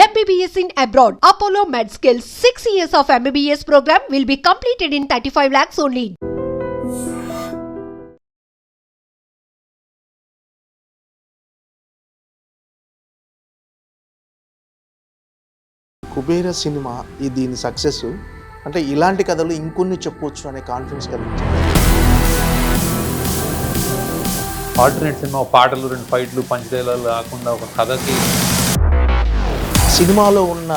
MBBS in abroad. Apollo MedSkill 6 years of MBBS program will be completed in 35 lakhs only. Kubera cinema దీని success అంటే ఇలాంటి కథలు ఇంకొన్ని చెప్పొచ్చు అనే కాన్ఫిడెన్స్ కలిగించింది. ఆల్టర్నేట్ సినిమా పాటలు, 2 ఫైట్లు, పంచలేలాలు కాకుండా ఒక కథకి సినిమాలో ఉన్న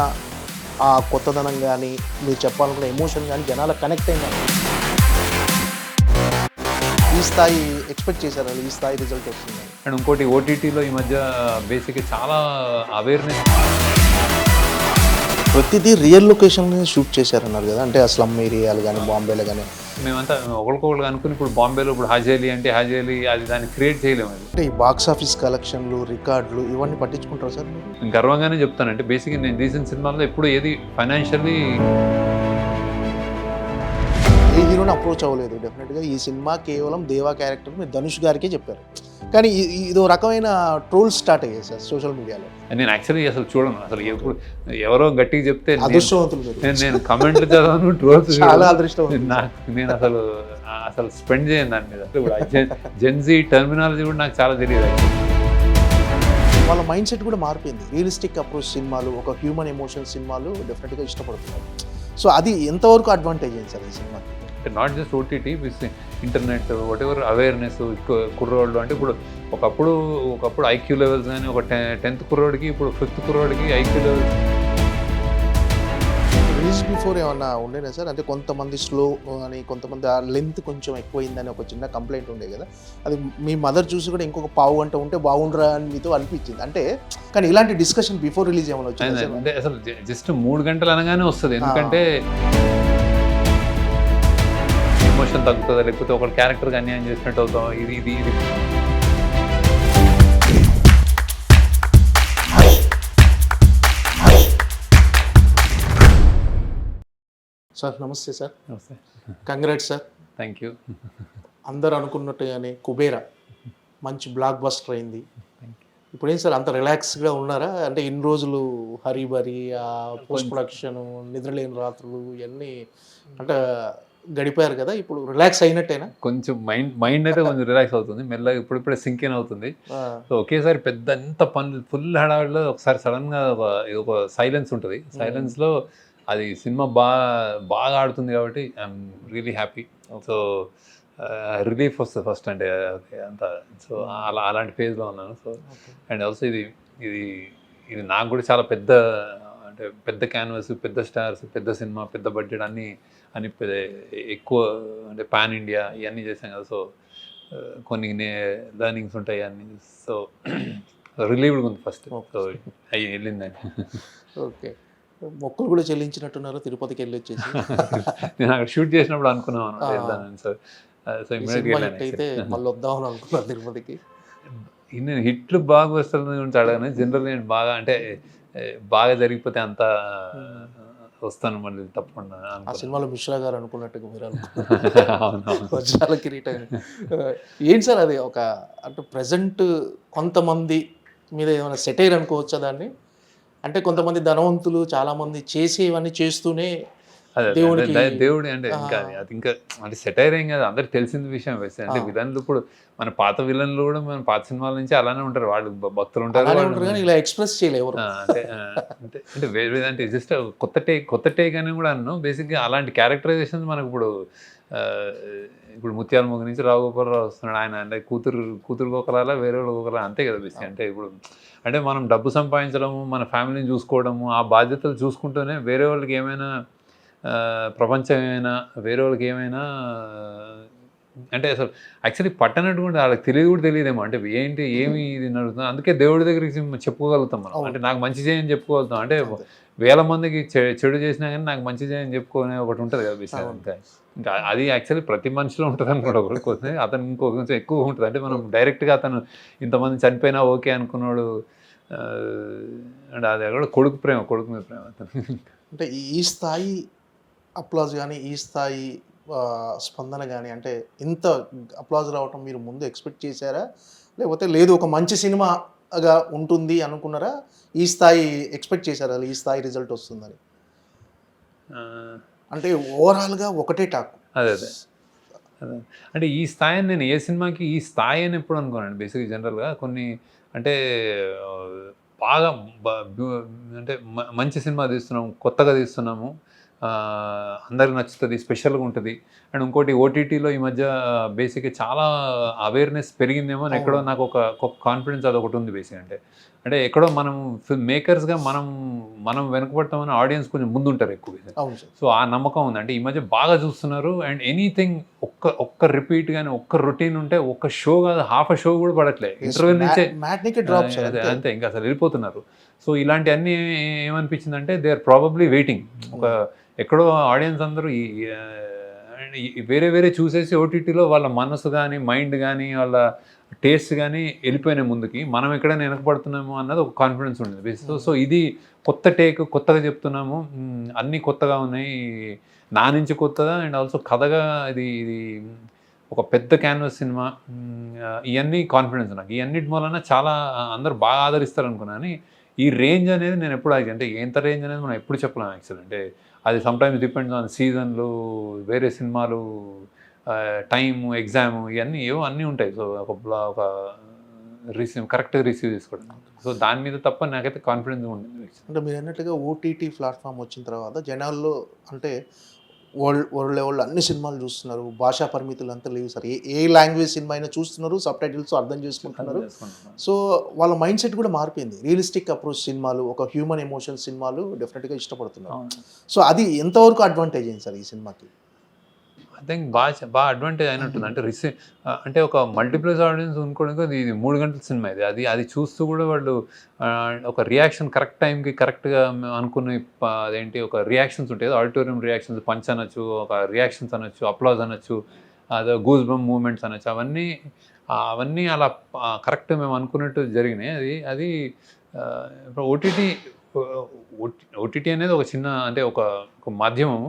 ఆ కొత్తదనం కానీ మీరు చెప్పాలనుకున్న ఎమోషన్ కానీ జనాలకు కనెక్ట్ అయినా ఈ స్థాయి ఎక్స్పెక్ట్ చేశారు, ఈ స్థాయి రిజల్ట్ వస్తుంది. అండ్ ఇంకోటి ఓటీటీలో ఈ మధ్య బేసిక్గా చాలా అవేర్నెస్, ప్రతిదీ రియల్ లొకేషన్ షూట్ చేశారన్నారు కదా, అంటే ఆ స్లమ్ ఏరియాలు కానీ బాంబేలో కానీ. మేమంతా ఒకరికొకరు అనుకుని ఇప్పుడు బాంబేలో ఇప్పుడు హాజేలి అంటే హాజేలి అది దాన్ని క్రియేట్ చేయలేము. అది అంటే ఈ బాక్స్ ఆఫీస్ కలెక్షన్లు, రికార్డులు ఇవన్నీ పట్టించుకుంటారు సార్? నేను గర్వంగానే చెప్తానంటే బేసిక్గా నేను తీసిన సినిమాల్లో ఎప్పుడు ఏది ఫైనాన్షియల్లీ ఏ హీరోని అప్రోచ్ అవ్వలేదు. డెఫినెట్గా ఈ సినిమా కేవలం దేవా క్యారెక్టర్ మీరు ధనుష్ గారికే చెప్పారు, కానీ ఇదో రకమైన ట్రోల్స్ స్టార్ట్ అయ్యాయి సార్ సోషల్ మీడియాలో. నేను యాక్చువల్లీ అసలు చూడను, అసలు ఎప్పుడు ఎవరో గట్టిగా చెప్తే అదృష్టవంతులు నేను కమెంట్లు చదవను, ట్రోల్స్ చాలా అదృష్టవంతులు. నేను అసలు స్పెండ్ చేయను దాని మీద. ఇప్పుడు జెన్జీ టర్మినాలజీ కూడా నాకు చాలా తెలియదు. వాళ్ళ మైండ్ సెట్ కూడా మారిపోయింది. రియలిస్టిక్ అప్రోచ్ సినిమాలు, ఒక హ్యూమన్ ఎమోషన్ సినిమాలు డెఫినెట్గా ఇష్టపడుతున్నారు. సో అది ఎంతవరకు అడ్వాంటేజ్ అయింది సార్ ఈ సినిమాకి? Not just OTT with internet, what ever awareness కుర్రోళ్ళు. అంటే ఇప్పుడు ఒకప్పుడు ఐక్యూ లెవెల్స్ కానీ ఒక 10th కుర్రోడికి ఇప్పుడు 5th కుర్రోడికి ఐక్యూ లెవెల్స్. రిలీజ్ బిఫోర్ ఏమన్నా ఉండేనా సార్? అంటే కొంతమంది స్లో అని, కొంతమంది ఆ లెంత్ కొంచెం ఎక్కువైందని ఒక చిన్న కంప్లైంట్ ఉండే కదా, అది మీ మదర్ చూసి కూడా ఇంకొక పావు గంట ఉంటే బాగుండరా అని మీతో అనిపించింది అంటే. కానీ ఇలాంటి డిస్కషన్ బిఫోర్ రిలీజ్ ఏమైనా వచ్చింది? అంటే అసలు జస్ట్ 3 గంటలు అనగానే వస్తుంది, ఎందుకంటే ఎమోషన్ తగ్గుతుందా, లేకపోతే ఒక క్యారెక్టర్కి అన్యాయం చేసినట్టు అవుతాం. ఇది సార్ నమస్తే సార్. నమస్తే, కంగ్రాట్స్ సార్. Thank you. అందరూ అనుకున్నట్టుగానే కుబేరా మంచి బ్లాక్ బస్టర్ అయింది. ఇప్పుడు ఏం సార్ అంత రిలాక్స్గా ఉన్నారా? అంటే ఇన్ని రోజులు హరీబరీ, పోస్ట్ ప్రొడక్షన్, నిద్రలేని రాత్రులు ఇవన్నీ అంటే గడిపారు కదా, ఇప్పుడు రిలాక్స్ అయినట్టేనా? కొంచెం మైండ్ అయితే కొంచెం రిలాక్స్ అవుతుంది మెల్లగా, ఇప్పుడిప్పుడే సింక్ ఇన్ అవుతుంది. సో ఒకేసారి పెద్ద ఎంత పనులు ఫుల్ హడావిడిలో ఒకసారి సడన్గా ఒక సైలెన్స్ ఉంటుంది. సైలెన్స్లో అది సినిమా బాగా ఆడుతుంది కాబట్టి I'm really happy. So relief వస్తుంది ఫస్ట్, అంటే అంత. సో అలాంటి ఫేజ్లో ఉన్నాను. సో అండ్ ఆల్సో ఇది నాకు కూడా చాలా పెద్ద క్యాన్వాస్, పెద్ద స్టార్స్, పెద్ద సినిమా, పెద్ద బడ్జెట్ అన్నీ ఎక్కువ, అంటే పాన్ ఇండియా ఇవన్నీ చేశాం కదా. సో కొన్ని లర్నింగ్స్ ఉంటాయి అన్నీ. సో రిలీవ్డ్గా ఉంది ఫస్ట్. సో అవి వెళ్ళిందని. ఓకే, మొక్కులు కూడా చెల్లించినట్టున్నారు తిరుపతికి వెళ్ళి వచ్చేసి. నేను అక్కడ షూట్ చేసినప్పుడు అనుకున్నాను వెళ్దానని. సో ఇమ్మీడియట్గా అయితే మళ్ళీ వద్దామని అనుకున్నాను తిరుపతికి. నేను హిట్లు బాగా వస్తుంది గురించి అడగను. జనరల్ నేను బాగా జరిగిపోతే అంతా వస్తాను మళ్ళీ తప్పకుండా. ఆ సినిమాలో మిశ్రా గారు అనుకున్నట్టుగా మీరు అనుకున్నారు కిరీటం. ఏంటి సార్ అది ఒక అంటే ప్రజెంట్ కొంతమంది మీద ఏమైనా సెటైర్ అనుకోవచ్చా దాన్ని? అంటే కొంతమంది ధనవంతులు చాలామంది చేసేవన్నీ చేస్తూనే దేవుడి అంటే ఇంకా అంటే సెటైర్ ఏం కాదు, అందరికి తెలిసిన విషయం. అంటే విలన్లు ఇప్పుడు మన పాత విలన్లు కూడా మన పాత సినిమాల నుంచి అలానే ఉంటారు, వాళ్ళు భక్తులు ఉంటారు, ఇలా ఎక్స్ప్రెస్ చేయలేవు. అంటే వేరే అంటే జస్ట్ కొత్త టేక్ అని కూడా అన్నాను. బేసిక్గా అలాంటి క్యారెక్టరైజేషన్స్ మనకు ఇప్పుడు ముత్యాల మొగ్గ నుంచి రావుగోపాలరావు వస్తున్నాడు, ఆయన అంటే కూతురు ఒకలా వేరే వాళ్ళు ఒకలా, అంతే కదా బేసిక్. అంటే ఇప్పుడు అంటే మనం డబ్బు సంపాదించడము, మన ఫ్యామిలీని చూసుకోవడము, ఆ బాధ్యతలు చూసుకుంటూనే వేరే వాళ్ళకి ఏమైనా ప్రపంచం ఏమైనా, వేరే వాళ్ళకి ఏమైనా అంటే అసలు యాక్చువల్లీ పట్టనట్టు కూడా వాళ్ళకి తెలియదేమో. అంటే ఏమి ఇది నడుస్తుంది. అందుకే దేవుడి దగ్గరికి చెప్పుకోగలుగుతాం మనం. అంటే నాకు మంచి చేయని చెప్పుకోగలుగుతాం. అంటే 1000 మందికి చెడు చేసినా కానీ నాకు మంచి చేయని చెప్పుకునే ఒకటి ఉంటుంది కదా విషయం. ఇంకా అది యాక్చువల్లీ ప్రతి మనిషిలో ఉంటుంది అనుకోండి. ఒకరికి అతను కొంచెం ఎక్కువ ఉంటుంది. అంటే మనం డైరెక్ట్గా అతను ఇంతమంది చనిపోయినా ఓకే అనుకున్నాడు అంటే అది కూడా కొడుకు మీద ప్రేమ అతను. అంటే ఈ స్థాయి అప్లాజ్ కానీ, ఈ స్థాయి స్పందన కానీ, అంటే ఇంత అప్లాజ్ రావటం మీరు ముందు ఎక్స్పెక్ట్ చేశారా? లేకపోతే లేదు ఒక మంచి సినిమా గా ఉంటుంది అనుకున్నారా? ఈ స్థాయి ఎక్స్‌పెక్ట్ చేశారా? ఈ స్థాయి రిజల్ట్ వస్తుందని? ఆ, అంటే ఓవరాల్‌గా ఒకటే టాక్. అదే అదే అదే అంటే ఈ స్థాయి అని నేను ఏ సినిమాకి ఈ స్థాయి అని ఎప్పుడు అనుకోనండి బేసిక్గా జనరల్గా కొన్ని అంటే ఆ, బాగా అంటే మంచి సినిమా తీస్తున్నాము కొత్తగా తీస్తున్నాము ఆ, అందరికి నచ్చుతుంది స్పెషల్గా ఉంటుంది అండ్ ఇంకోటి ఓటీటీలో ఈ మధ్య బేసిక్గా చాలా అవేర్నెస్ పెరిగిందేమో అని ఎక్కడో నాకు ఒక కాన్ఫిడెన్స్ అదొకటి ఉంది బేసిక్ అంటే అంటే ఎక్కడో మనం మేకర్స్గా మనం వెనుకబడతామని ఆడియన్స్ కొంచెం ముందుంటారు ఎక్కువ. అవును సార్. సో ఆ నమ్మకం ఉంది అంటే ఈ మధ్య బాగా చూస్తున్నారు అండ్ ఎనీథింగ్ ఒక్క రిపీట్ కానీ ఒక్క రొటీన్ ఉంటే ఒక్క షో కాదు హాఫ్ షో కూడా పడట్లేదు ఇంటర్వ్యూ నుంచే మ్యాట్‌నీకే డ్రాప్ సార్ అంతే. అంతే ఇంకా అసలు వెళ్ళిపోతున్నారు. సో ఇలాంటి అన్ని ఏమనిపించిందంటే దే ఆర్ ప్రాబబ్లీ వెయిటింగ్ ఒక ఎక్కడో ఆడియన్స్ అందరూ వేరే వేరే చూసేసి ఓటీటీలో వాళ్ళ మనసు కానీ మైండ్ కానీ వాళ్ళ టేస్ట్ కానీ వెళ్ళిపోయినాయి ముందుకి మనం ఎక్కడైనా వెనకబడుతున్నామో అన్నది ఒక కాన్ఫిడెన్స్ ఉండేది. సో ఇది కొత్త టేక్ కొత్తగా చెప్తున్నాము అన్నీ కొత్తగా ఉన్నాయి నా నుంచి కొత్తగా అండ్ ఆల్సో కథగా ఇది ఒక పెద్ద క్యాన్వాస్ సినిమా ఇవన్నీ కాన్ఫిడెన్స్ నాకు ఈ అన్నిటి మూలన చాలా అందరూ బాగా ఆదరిస్తారు అనుకున్నాను. కానీ ఈ రేంజ్ అనేది నేను ఎప్పుడు అంటే ఎంత రేంజ్ అనేది మనం ఎప్పుడు చెప్పలేము యాక్చువల్ అంటే అది సమ్టైమ్స్ డిపెండ్స్ ఆన్ సీజన్లు వేరే సినిమాలు టైము ఎగ్జాము ఇవన్నీ ఏవో అన్నీ ఉంటాయి. సో ఒక కరెక్ట్గా రిసీవ్ చేసుకోవడం సో దాని మీద తప్ప నాకైతే కాన్ఫిడెన్స్ ఉండింది. అంటే మీరు అన్నట్టుగా ఓటీటీ ప్లాట్ఫామ్ వచ్చిన తర్వాత జనాల్లో అంటే వరల్డ్ లెవెల్లో అన్ని సినిమాలు చూస్తున్నారు భాషా పరిమితులు అంతా లేవు సార్. ఏ లాంగ్వేజ్ సినిమా అయినా చూస్తున్నారు సబ్ టైటిల్స్ అర్థం చేసుకుంటున్నారు. సో వాళ్ళ మైండ్ సెట్ కూడా మారిపోయింది. రియలిస్టిక్ అప్రోచ్ సినిమాలు ఒక హ్యూమన్ ఎమోషన్ సినిమాలు డెఫినెట్గా ఇష్టపడుతున్నారు. సో అది ఎంతవరకు అడ్వాంటేజ్ అయింది సార్ ఈ సినిమాకి? ఐ థింక్ బాగా అడ్వాంటేజ్ అయినట్టుంది అంటే అంటే ఒక మల్టీప్లెక్స్ ఆడియన్స్ అనుకోవడానికి ఇది 3 గంటల సినిమా అది చూస్తూ కూడా వాళ్ళు ఒక రియాక్షన్ కరెక్ట్ టైంకి కరెక్ట్గా అనుకునే అదేంటి ఒక రియాక్షన్స్ ఉంటాయి ఆడిటోరియం రియాక్షన్స్ పంచ్ అనొచ్చు ఒక రియాక్షన్స్ అనొచ్చు అప్లాజ్ అనొచ్చు అదే గూస్ బమ్ మూమెంట్స్ అనొచ్చు అవన్నీ అలా కరెక్ట్ మేము అనుకున్నట్టు జరిగినాయి. అది ఓటీటీ అనేది ఒక చిన్న అంటే ఒక మాధ్యమము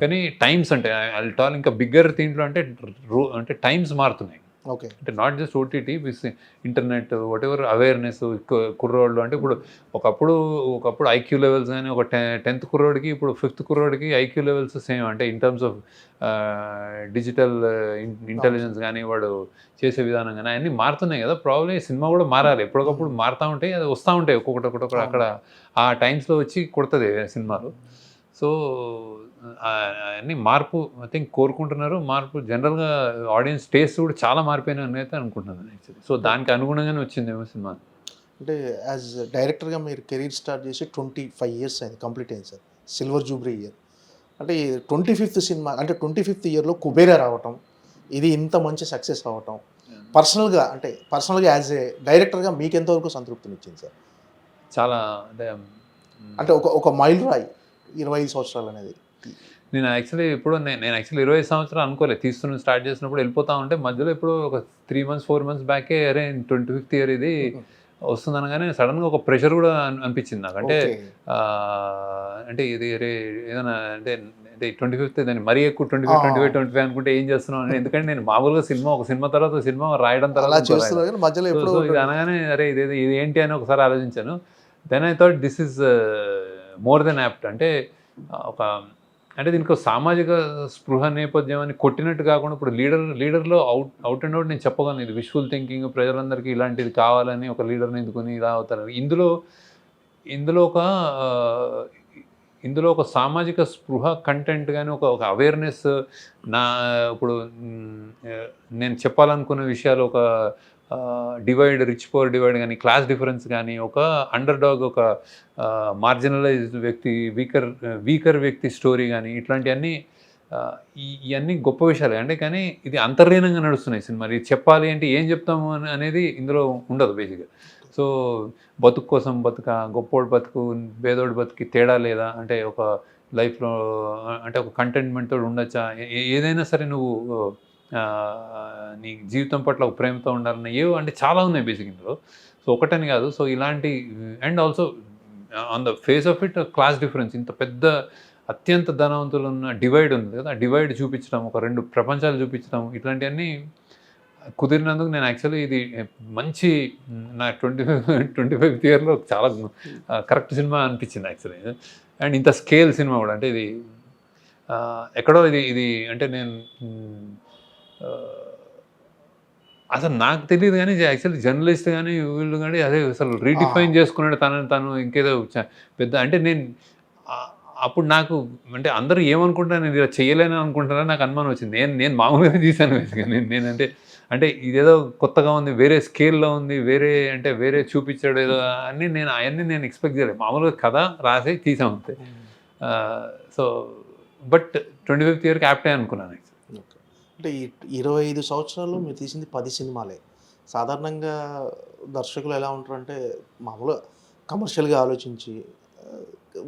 కానీ టైమ్స్ అంటే అల్టాల్ ఇంకా బిగ్గర్ దీంట్లో అంటే టైమ్స్ మారుతున్నాయి. ఓకే అంటే not just OTT with internet what ever awareness కుర్రోళ్ళు అంటే ఒకప్పుడు ఐక్యూ లెవెల్స్ కానీ ఒక 10th కుర్రోడికి ఇప్పుడు 5th కుర్రోడికి ఐక్యూ లెవెల్స్ సేమ్ అంటే in terms of digital intelligence కానీ వాడు చేసే విధానం కానీ అన్నీ మారుతున్నాయి కదా. ప్రాబ్లీ సినిమా కూడా మారాలి ఎప్పటికప్పుడు మారుతూ ఉంటాయి అది వస్తూ ఉంటాయి ఒక్కొక్కటి అక్కడ ఆ టైమ్స్లో వచ్చి కొడుతుంది సినిమాలు. సో అన్నీ మార్పు ఐ థింక్ కోరుకుంటున్నారు. మార్పు జనరల్గా ఆడియన్స్ టేస్ట్ కూడా చాలా మారిపోయినాయని అయితే అనుకుంటున్నాను యాక్చువల్లీ. సో దానికి అనుగుణంగానే వచ్చిందేమో సినిమా. అంటే యాజ్ డైరెక్టర్గా మీరు కెరీర్ స్టార్ట్ చేసి 25 ఇయర్స్ అయింది కంప్లీట్ అయింది సార్. సిల్వర్ జూబ్లీ ఇయర్ అంటే 25th సినిమా అంటే 25th ఇయర్లో కుబేరా రావటం ఇది ఇంత మంచి సక్సెస్ అవ్వటం పర్సనల్గా యాజ్ ఏ డైరెక్టర్గా మీకు ఎంతవరకు సంతృప్తినిచ్చింది సార్? చాలా అంటే ఒక మైల్ రాయి 25 సంవత్సరాలు అనేది. నేను యాక్చువల్లీ 25 సంవత్సరాలు అనుకోలేదు తీస్తున్న స్టార్ట్ చేసినప్పుడు వెళ్ళిపోతా ఉంటే మధ్యలో ఇప్పుడు ఒక 3 months 4 months బ్యాకే అరే 25th ఇయర్ ఇది వస్తుంది అనగానే సడన్గా ఒక ప్రెషర్ కూడా అనిపించింది నాకు. అంటే ఇది రే ఏదైనా అంటే 25th దాన్ని మరీ ఎక్కువ 25 అనుకుంటే ఏం చేస్తున్నాం అని ఎందుకంటే నేను మామూలుగా ఒక సినిమా తర్వాత సినిమా రాయడం తర్వాత మధ్యలో ఇది అనగానే అరే ఇది ఏంటి అని ఒకసారి ఆలోచించాను. Then I thought this is more than apt అంటే అంటే దీనికి ఒక సామాజిక స్పృహ నేపథ్యం అని కొట్టినట్టు కాకుండా ఇప్పుడు లీడర్లో అవుట్ అండ్ అవుట్ నేను చెప్పగలను ఇది విజువల్ థింకింగ్ ప్రజలందరికీ ఇలాంటిది కావాలని ఒక లీడర్ని ఎందుకుని ఇలా అవుతారు. ఇందులో ఒక సామాజిక స్పృహ కంటెంట్ కానీ ఒక అవేర్నెస్ ఇప్పుడు నేను చెప్పాలనుకున్న విషయాలు ఒక డివైడ్ రిచ్ పవర్ డివైడ్ కానీ క్లాస్ డిఫరెన్స్ కానీ ఒక అండర్ డాగ్ ఒక మార్జినలైజ్డ్ వ్యక్తి వీకర్ వ్యక్తి స్టోరీ కానీ ఇట్లాంటివన్నీ ఇవన్నీ గొప్ప విషయాలు అంటే కానీ ఇది అంతర్లీనంగా నడుస్తున్నాయి సినిమా. ఇది చెప్పాలి అంటే ఏం చెప్తాము అనేది ఇందులో ఉండదు బేసిక్గా. సో బతుకు కోసం బతుక గొప్పోడు బతుకు పేదోడు బతుకి తేడా లేదా అంటే ఒక లైఫ్లో అంటే ఒక కంటెంట్మెంట్తో ఉండొచ్చా ఏదైనా సరే నువ్వు నీ జీవితం పట్ల ఒక ప్రేమతో ఉండాలన్న ఏవో అంటే చాలా ఉన్నాయి బేసిక్ ఇందులో. సో ఒకటని కాదు. సో ఇలాంటి and also on the face of it class difference ఇంత పెద్ద అత్యంత ధనవంతులు ఉన్న డివైడ్ ఉంది కదా ఆ డివైడ్ చూపించడం ఒక 2 ప్రపంచాలు చూపించడం ఇట్లాంటివన్నీ కుదిరినందుకు నేను యాక్చువల్లీ ఇది మంచి నా 25th ఇయర్లో చాలా కరెక్ట్ సినిమా అనిపించింది యాక్చువల్లీ. అండ్ ఇంత స్కేల్ సినిమా కూడా, అంటే ఇది ఎక్కడో ఇది అంటే నేను అసలు నాకు తెలియదు కానీ యాక్చువల్లీ జర్నలిస్ట్ కానీ వీళ్ళు కానీ అదే అసలు రీడిఫైన్ చేసుకున్నాడు తను ఇంకేదో పెద్ద, అంటే నేను అప్పుడు నాకు అంటే అందరూ ఏమనుకుంటారు, నేను ఇలా చేయలేను అనుకుంటారని నాకు అనుమానం వచ్చింది. నేను మామూలుగా తీశాను నేనంటే అంటే ఇదేదో కొత్తగా ఉంది, వేరే స్కేల్లో ఉంది, వేరే చూపించాడు ఏదో అని అవన్నీ నేను ఎక్స్పెక్ట్ చేయలేదు. మామూలుగా కథ రాసి తీసాం అంతే. సో బట్ 25th ఇయర్కి యాప్టే అనుకున్నాను. అంటే ఈ 25 సంవత్సరాల్లో మీరు తీసింది 10 సినిమాలే. సాధారణంగా దర్శకులు ఎలా ఉంటారంటే మామూలుగా కమర్షియల్గా ఆలోచించి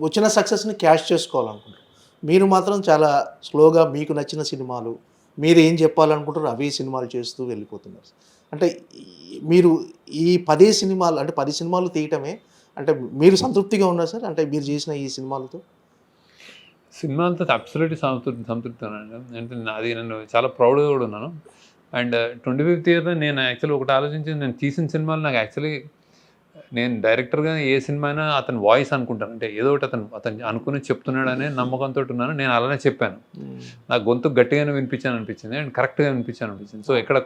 వచ్చిన సక్సెస్ని క్యాష్ చేసుకోవాలనుకుంటారు. మీరు మాత్రం చాలా స్లోగా మీకు నచ్చిన సినిమాలు, మీరు ఏం చెప్పాలనుకుంటారో అవే సినిమాలు చేస్తూ వెళ్ళిపోతున్నారు. అంటే మీరు ఈ 10 సినిమాలు అంటే 10 సినిమాలు తీయటమే అంటే మీరు సంతృప్తిగా ఉన్నారు సార్? అంటే మీరు చేసిన ఈ సినిమాలతో అబ్సల్యూట్లీ సంతృప్తి ఉన్నాను. అంటే అది నన్ను చాలా ప్రౌడ్గా కూడా ఉన్నాను. అండ్ 25th ఇయర్లో నేను యాక్చువల్లీ ఒకటి ఆలోచించింది, నేను తీసిన సినిమాలు నాకు యాక్చువల్లీ నేను డైరెక్టర్గా ఏ సినిమా అయినా అతని వాయిస్ అనుకుంటాను, అంటే ఏదో ఒకటి అతను అనుకుని చెప్తున్నాడనే నమ్మకంతో ఉన్నాను. నేను అలానే చెప్పాను, నాకు గొంతు గట్టిగానే అనిపించింది అండ్ కరెక్ట్గా అనిపించింది. సో ఎక్కడ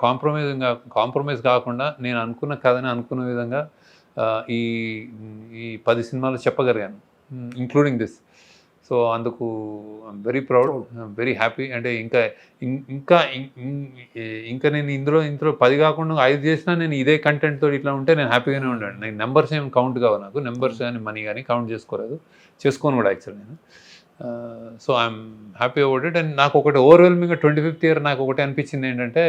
కాంప్రమైజ్ కాకుండా నేను అనుకున్న కథని అనుకున్న విధంగా ఈ 10 సినిమాలు చెప్పగలిగాను, ఇంక్లూడింగ్ దిస్. సో అందుకు I'm very proud, very happy. అంటే ఇంకా నేను ఇందులో 10 కాకుండా 5 చేసినా నేను ఇదే కంటెంట్ తోటి ఇట్లా ఉంటే నేను హ్యాపీగానే ఉండాను. నేను నెంబర్స్ ఏం కౌంట్ కావు, నాకు నెంబర్స్ కానీ మనీ కానీ కౌంట్ చేసుకోను కూడా యాక్చువల్లీ నేను. So I'm happy about it. And నాకు ఒకటి ఓవర్వెల్మింగ్గా 25th ఇయర్ నాకు ఒకటి అనిపించింది ఏంటంటే,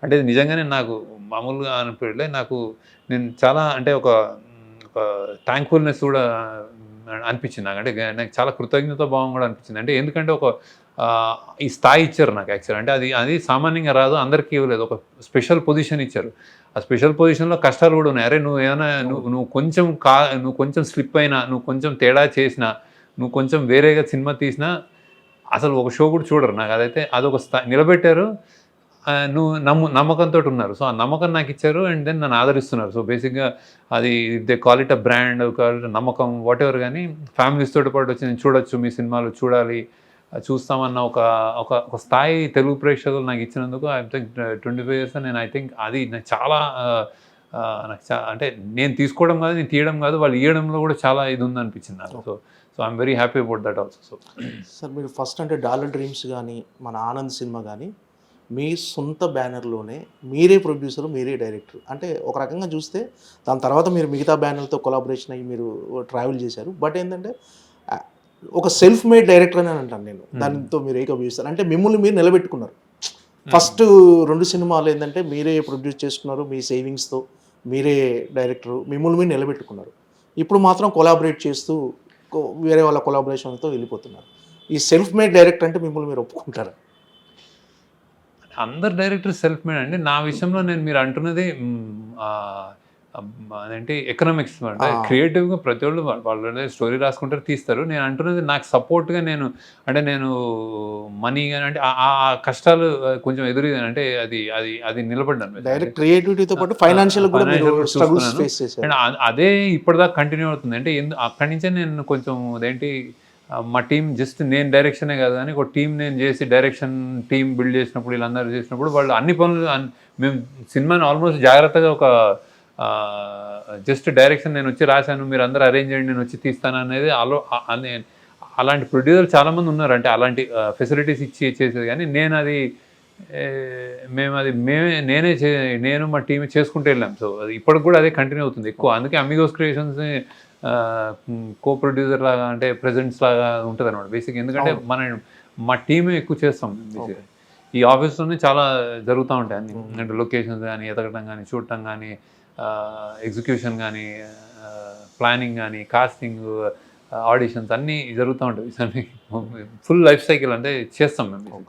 అంటే నిజంగానే నాకు మామూలుగా అనిపించలే, నేను చాలా అంటే ఒక థ్యాంక్ఫుల్నెస్ కూడా అనిపించింది నాకు. అంటే నాకు చాలా కృతజ్ఞత భావం కూడా అనిపించింది. అంటే ఎందుకంటే ఈ స్థాయి ఇచ్చారు నాకు యాక్చువల్. అంటే అది సామాన్యంగా రాదు, అందరికీ ఇవ్వలేదు. ఒక స్పెషల్ పొజిషన్ ఇచ్చారు. ఆ స్పెషల్ పొజిషన్లో కష్టాలు కూడా ఉన్నాయి. అరే నువ్వు కొంచెం స్లిప్ అయినా, నువ్వు కొంచెం తేడా చేసినా, నువ్వు కొంచెం వేరేగా సినిమా తీసినా అసలు ఒక షో కూడా చూడరు. నాకు అదొక నిలబెట్టారు. నువ్వు నమ్మకంతో ఉన్నారు. సో ఆ నమ్మకం నాకు ఇచ్చారు అండ్ దెన్ నన్ను ఆదరిస్తున్నారు. సో బేసిక్గా అది they call it a brand, నమ్మకం, వాట్ ఎవర్. కానీ ఫ్యామిలీస్ తోటి పాటు వచ్చి నేను చూడొచ్చు, మీ సినిమాలు చూస్తామన్న ఒక స్థాయి తెలుగు ప్రేక్షకులు నాకు ఇచ్చినందుకు ఐ థింక్ 25 years నేను ఐ థింక్ అది నాకు చాలా అంటే నేను తీసుకోవడం కాదు, నేను తీయడం కాదు, వాళ్ళు ఇవ్వడంలో కూడా చాలా ఇది ఉందనిపించింది నాకు. So I'm very happy about that also. So sir మీరు ఫస్ట్ అంటే డాలర్ డ్రీమ్స్ కానీ మన ఆనంద్ సినిమా కానీ మీ సొంత బ్యానర్లోనే మీరే ప్రొడ్యూసరు, మీరే డైరెక్టర్. అంటే ఒక రకంగా చూస్తే దాని తర్వాత మీరు మిగతా బ్యానర్లతో కొలాబరేషన్ అయ్యి మీరు ట్రావెల్ చేశారు. బట్ ఏంటంటే ఒక సెల్ఫ్ మేడ్ డైరెక్టర్ అని అంటాను నేను. దానితో మీరు ఏకీభవిస్తారు. అంటే మిమ్మల్ని మీరు నిలబెట్టుకున్నారు. ఫస్ట్ 2 సినిమాలు ఏంటంటే మీరే ప్రొడ్యూస్ చేసుకున్నారు, మీ సేవింగ్స్తో మీరే డైరెక్టరు, మిమ్మల్ని మీరు నిలబెట్టుకున్నారు. ఇప్పుడు మాత్రం కొలాబరేట్ చేస్తూ వేరే వాళ్ళ కొలాబరేషన్తో వెళ్ళిపోతున్నారు. ఈ సెల్ఫ్ మేడ్ డైరెక్టర్ అంటే మిమ్మల్ని మీరు ఒప్పుకుంటారా? అందరు డైరెక్టర్ సెల్ఫ్ మేడ్ అండి. నా విషయంలో మీరు అంటున్నది అదేంటి ఎకనామిక్స్, అంటే క్రియేటివ్గా ప్రతి వాళ్ళు స్టోరీ రాసుకుంటారు, తీస్తారు. నేను అంటున్నది నాకు సపోర్ట్గా నేను మనీ కానీ అంటే ఆ కష్టాలు కొంచెం అంటే అది నిలబడ్డాను. డైరెక్ట్ క్రియేటివిటీతో పాటు ఫైనాన్షియల్ అండ్ అదే ఇప్పటిదాకా కంటిన్యూ అవుతుంది. అంటే అక్కడి నుంచే నేను కొంచెం అదేంటి మా టీం జస్ట్ నేను డైరెక్షనే కాదు కానీ ఒక టీం నేను చేసి డైరెక్షన్ టీం బిల్డ్ చేసినప్పుడు, వీళ్ళందరూ చేసినప్పుడు వాళ్ళు అన్ని పనులు మేము సినిమాని ఆల్మోస్ట్ జాగ్రత్తగా ఒక జస్ట్ డైరెక్షన్ నేను వచ్చి రాశాను, మీరు అందరూ అరేంజ్ చేయండి, నేను వచ్చి తీస్తాను అనేది అలాంటి ప్రొడ్యూసర్ చాలామంది ఉన్నారు. అంటే అలాంటి ఫెసిలిటీస్ ఇచ్చి చేసేది. కానీ నేను మా టీం చేసుకుంటూ వెళ్ళాం. సో అది ఇప్పటికి కూడా అదే కంటిన్యూ అవుతుంది ఎక్కువ. అందుకే అమిగోస్ క్రియేషన్స్ కో ప్రొడ్యూసర్ లాగా, అంటే ప్రెజెంట్స్ లాగా ఉంటుంది అనమాట బేసిక్. ఎందుకంటే మా టీమే ఎక్కువ చేస్తాం బేసిక్. ఈ ఆఫీస్లోనే చాలా జరుగుతూ ఉంటాయి అన్ని, అంటే లొకేషన్స్ కానీ, ఎతకడం కానీ, చూడటం కానీ, ఎగ్జిక్యూషన్ కానీ, ప్లానింగ్ కానీ, కాస్టింగ్, ఆడిషన్స్ అన్నీ జరుగుతూ ఉంటాయి. ఫుల్ లైఫ్ సైకిల్ అంటే చేస్తాం మేము.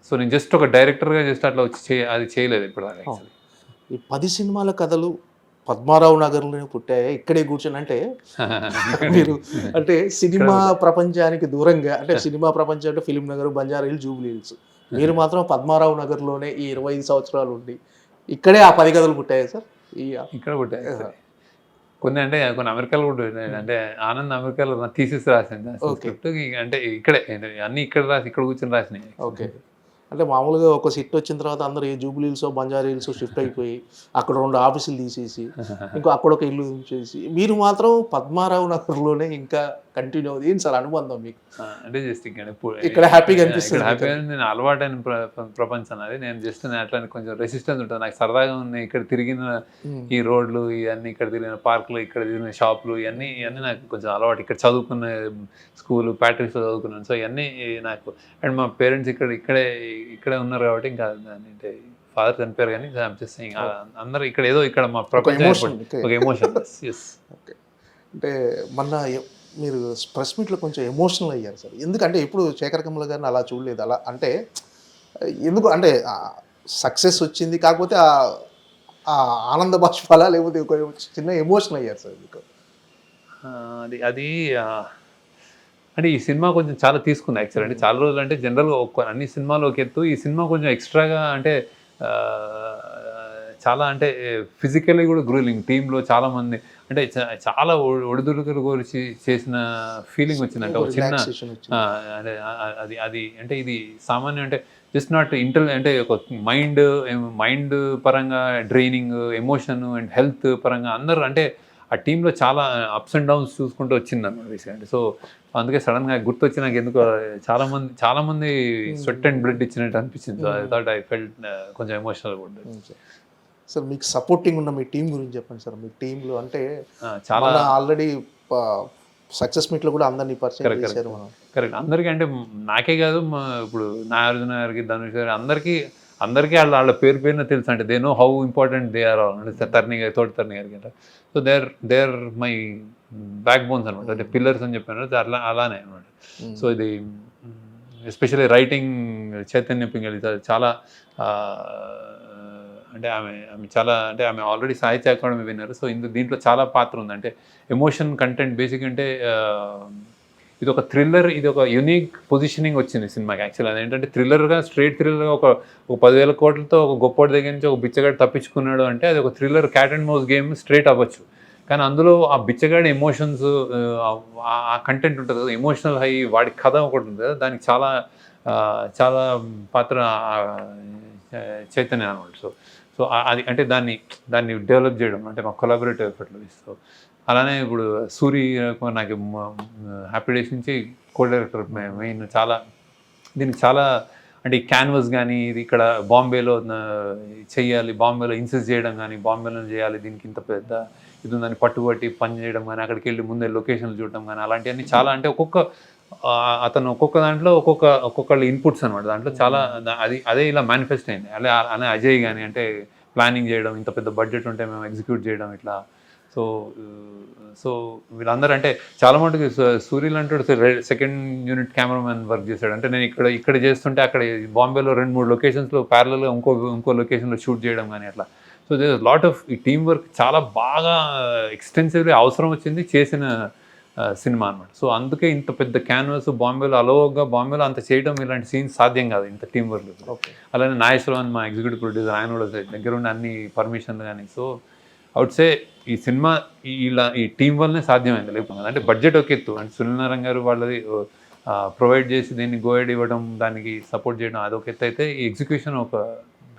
సో నేను జస్ట్ ఒక డైరెక్టర్గా జస్ట్ అట్లా వచ్చి అది చేయలేదు ఇప్పుడు. ఈ 10 సినిమాల కథలు పద్మారావు నగర్లోనే పుట్టాయి, ఇక్కడే కూర్చొని. అంటే మీరు అంటే సినిమా ప్రపంచానికి దూరంగా, అంటే సినిమా ప్రపంచం అంటే film Nagar, Banjara hills, Jubilee hills, మీరు మాత్రం పద్మారావు నగర్లోనే ఈ 25 సంవత్సరాలు ఉండి ఇక్కడే ఆ 10 గదులు పుట్టాయి సార్. ఇక్కడ కూడా కొన్ని అంటే కొన్ని అమెరికాలో కూడా అంటే ఆనంద్ అమెరికాలో థీసిస్ రాసింది స్క్రిప్ట్, అంటే ఇక్కడే అన్ని ఇక్కడ రాసి ఇక్కడ కూర్చొని రాసినాయి. ఓకే. అంటే మామూలుగా ఒక సిట్ వచ్చిన తర్వాత అందరూ ఏ జూబ్లీ హిల్స్ బంజారా హిల్స్ షిఫ్ట్ అయిపోయి అక్కడ 2 ఆఫీసులు తీసేసి ఇంకో అక్కడ ఒక ఇల్లు చేసి మీరు మాత్రం పద్మారావు నగర్లోనే ఇంకా కంటిన్యూ అవుతుంది. ఏంటి సార్ అనుబంధం మీకు? అంటే జస్ట్ ఇక్కడ హ్యాపీగా అనిపిస్తుంది. హ్యాపీగా నేను అలవాటైన ప్రపంచం అది. నేను జస్ట్ అట్లా కొంచెం రెసిస్టెన్స్ ఉంటుంది నాకు, సరదాగా ఉన్నాయి ఇక్కడ తిరిగిన ఈ రోడ్లు ఇవన్నీ, ఇక్కడ తిరిగిన పార్కులు, ఇక్కడ తిరిగిన షాపులు, ఇవన్నీ నాకు కొంచెం అలవాటు. ఇక్కడ చదువుకున్న స్కూల్ ప్యాట్రిక్స్లో చదువుకున్నాను. సో ఇవన్నీ నాకు, అండ్ మా పేరెంట్స్ ఇక్కడే ఉన్నారు కాబట్టి ఇంకా అంటే ఫాదర్ చనిపోయారు కానీ అందరూ ఇక్కడ ఏదో ఇక్కడ మా ప్రపంచం ఒక ఎమోషన్. అంటే మొన్న మీరు ప్రెస్ మీట్లో కొంచెం ఎమోషనల్ అయ్యారు సార్. ఎందుకంటే ఎప్పుడు శేఖర్ కమల గారిని అలా చూడలేదు. అలా అంటే ఎందుకు అంటే సక్సెస్ వచ్చింది కాకపోతే ఆ ఆనంద బాష్పాలా లేకపోతే ఒక చిన్న ఎమోషనల్ అయ్యారు సార్ మీకు? అది అంటే ఈ సినిమా కొంచెం చాలా తీసుకుంది యాక్చువల్. అంటే చాలా రోజులు అంటే జనరల్గా అన్ని సినిమాలు ఒక ఎత్తు, ఈ సినిమా కొంచెం ఎక్స్ట్రాగా అంటే చాలా అంటే ఫిజికల్లీ కూడా గ్రూలింగ్. టీంలో చాలామంది అంటే చాలా ఒడిదుడుకులు గురించి చేసిన ఫీలింగ్ వచ్చిందంటే ఒక చిన్న అంటే అది అంటే ఇది సామాన్యం అంటే జస్ట్ నాట్ అంటే ఒక మైండ్ పరంగా డ్రైనింగ్, ఎమోషన్ అండ్ హెల్త్ పరంగా అందరూ అంటే ఆ టీంలో చాలా అప్స్ అండ్ డౌన్స్ చూసుకుంటూ వచ్చింది అన్నమాట రీసెంట్. సో అందుకే సడన్గా గుర్తొచ్చి నాకు ఎందుకు చాలామంది స్వెట్ అండ్ బ్లడ్ ఇచ్చినట్టు అనిపించింది. So I thought I felt కొంచెం ఎమోషనల్ ఉంటుంది. సార్ మీకు సపోర్టింగ్ ఉన్న మీ టీం గురించి చెప్పండి సార్. మీ టీంలో అంటే చాలా ఆల్రెడీ సక్సెస్ మీట్లో కూడా అందరినీ పరిచయం చేశారు మనం. కరెక్ట్. అందరికీ అంటే నాకే కాదు, ఇప్పుడు నాగార్జున గారికి, ధనుష్ గారికి, అందరికీ వాళ్ళ పేరున తెలుసు. అంటే they know how important they are all. అంటే తోటి తరణి గారికి అంటే so they are my backbones అనమాట, అంటే పిల్లర్స్ అని చెప్పాను అలానే అనమాట. సో ఇది ఎస్పెషల్లీ రైటింగ్ చైతన్య పింగళి చాలా అంటే ఆమె చాలా అంటే ఆమె ఆల్రెడీ సాహిత్య అకాడమీ విన్నారు. సో దీంట్లో చాలా పాత్ర ఉంది. అంటే ఎమోషన్ కంటెంట్ బేసిక్ అంటే ఇది ఒక థ్రిల్లర్, ఇది ఒక యూనిక్ పొజిషనింగ్ వచ్చింది సినిమాకి యాక్చువల్. అదేంటంటే థ్రిల్లర్గా, స్ట్రేట్ థ్రిల్లర్గా ఒక 10,000 కోట్లతో ఒక గొప్పటి దగ్గర నుంచి ఒక బిచ్చగాడు తప్పించుకున్నాడు అంటే అది ఒక thriller cat and mouse game straight అవ్వచ్చు. కానీ అందులో ఆ బిచ్చగాడి ఎమోషన్స్, ఆ కంటెంట్ ఉంటుంది కదా, ఎమోషనల్ హై, వాడి కథ ఒకటి ఉంటుంది కదా, దానికి చాలా పాత్ర చైతన్య అనమాట. సో అది అంటే దాన్ని డెవలప్ చేయడం అంటే మా కొలాబరేటివ్ ఎఫర్ట్లో. సో అలానే ఇప్పుడు సూరి నాకు హ్యాపీ డేస్ నుంచి కో డైరెక్టర్ మెయిన్. దీనికి చాలా అంటే ఈ క్యాన్వస్ కానీ ఇది ఇక్కడ బాంబేలో చెయ్యాలి, బాంబేలో ఇన్సిస్ట్ చేయడం కానీ, బాంబేలో చేయాలి, దీనికి ఇంత పెద్ద ఇది ఉందని పట్టుబట్టి పని చేయడం కానీ, అక్కడికి వెళ్ళి ముందే లొకేషన్లు చూడడం కానీ, అలాంటివన్నీ చాలా అంటే అతను ఒక్కొక్క దాంట్లో ఒక్కొక్కళ్ళ ఇన్పుట్స్ అనమాట. దాంట్లో చాలా అదే ఇలా మేనిఫెస్ట్ అయింది. అలా అజయ్ కానీ అంటే ప్లానింగ్ చేయడం, ఇంత పెద్ద బడ్జెట్ ఉంటే మేము ఎగ్జిక్యూట్ చేయడం ఇట్లా. సో వీళ్ళందరూ అంటే చాలా మటుకు సూర్యులు అంటాడు సెకండ్ యూనిట్ కెమెరామెన్ వర్క్ చేశాడు. అంటే నేను ఇక్కడ చేస్తుంటే అక్కడ బాంబేలో 2-3 లొకేషన్స్లో ప్యారలల్గా ఇంకో లొకేషన్లో షూట్ చేయడం కానీ అట్లా. సో దేర్ లాట్ ఆఫ్ ఈ టీమ్ వర్క్ చాలా బాగా ఎక్స్టెన్సివ్లీ అవసరం వచ్చింది చేసిన సినిమా అనమాట. సో అందుకే ఇంత పెద్ద క్యాన్వాస్ బాంబేలో అంత చేయడం, ఇలాంటి సీన్స్ సాధ్యం కాదు ఇంత టీం వర్క్. అలానే నాగేశ్వరరావు మా ఎగ్జిక్యూటివ్ ప్రొడ్యూసర్, ఆయన కూడా దగ్గర ఉండి అన్ని పర్మిషన్లు కానీ. సో అవుట్ సే ఈ సినిమా ఈ టీం వల్లనే సాధ్యమైంది. లేకపోతే అంటే బడ్జెట్ ఒక ఎత్తు, అంటే సునీల్ నారాయణ గారు వాళ్ళది ప్రొవైడ్ చేసి దీన్ని గోయడ్ ఇవ్వడం, దానికి సపోర్ట్ చేయడం అదొక ఎత్తు అయితే, ఈ ఎగ్జిక్యూషన్ ఒక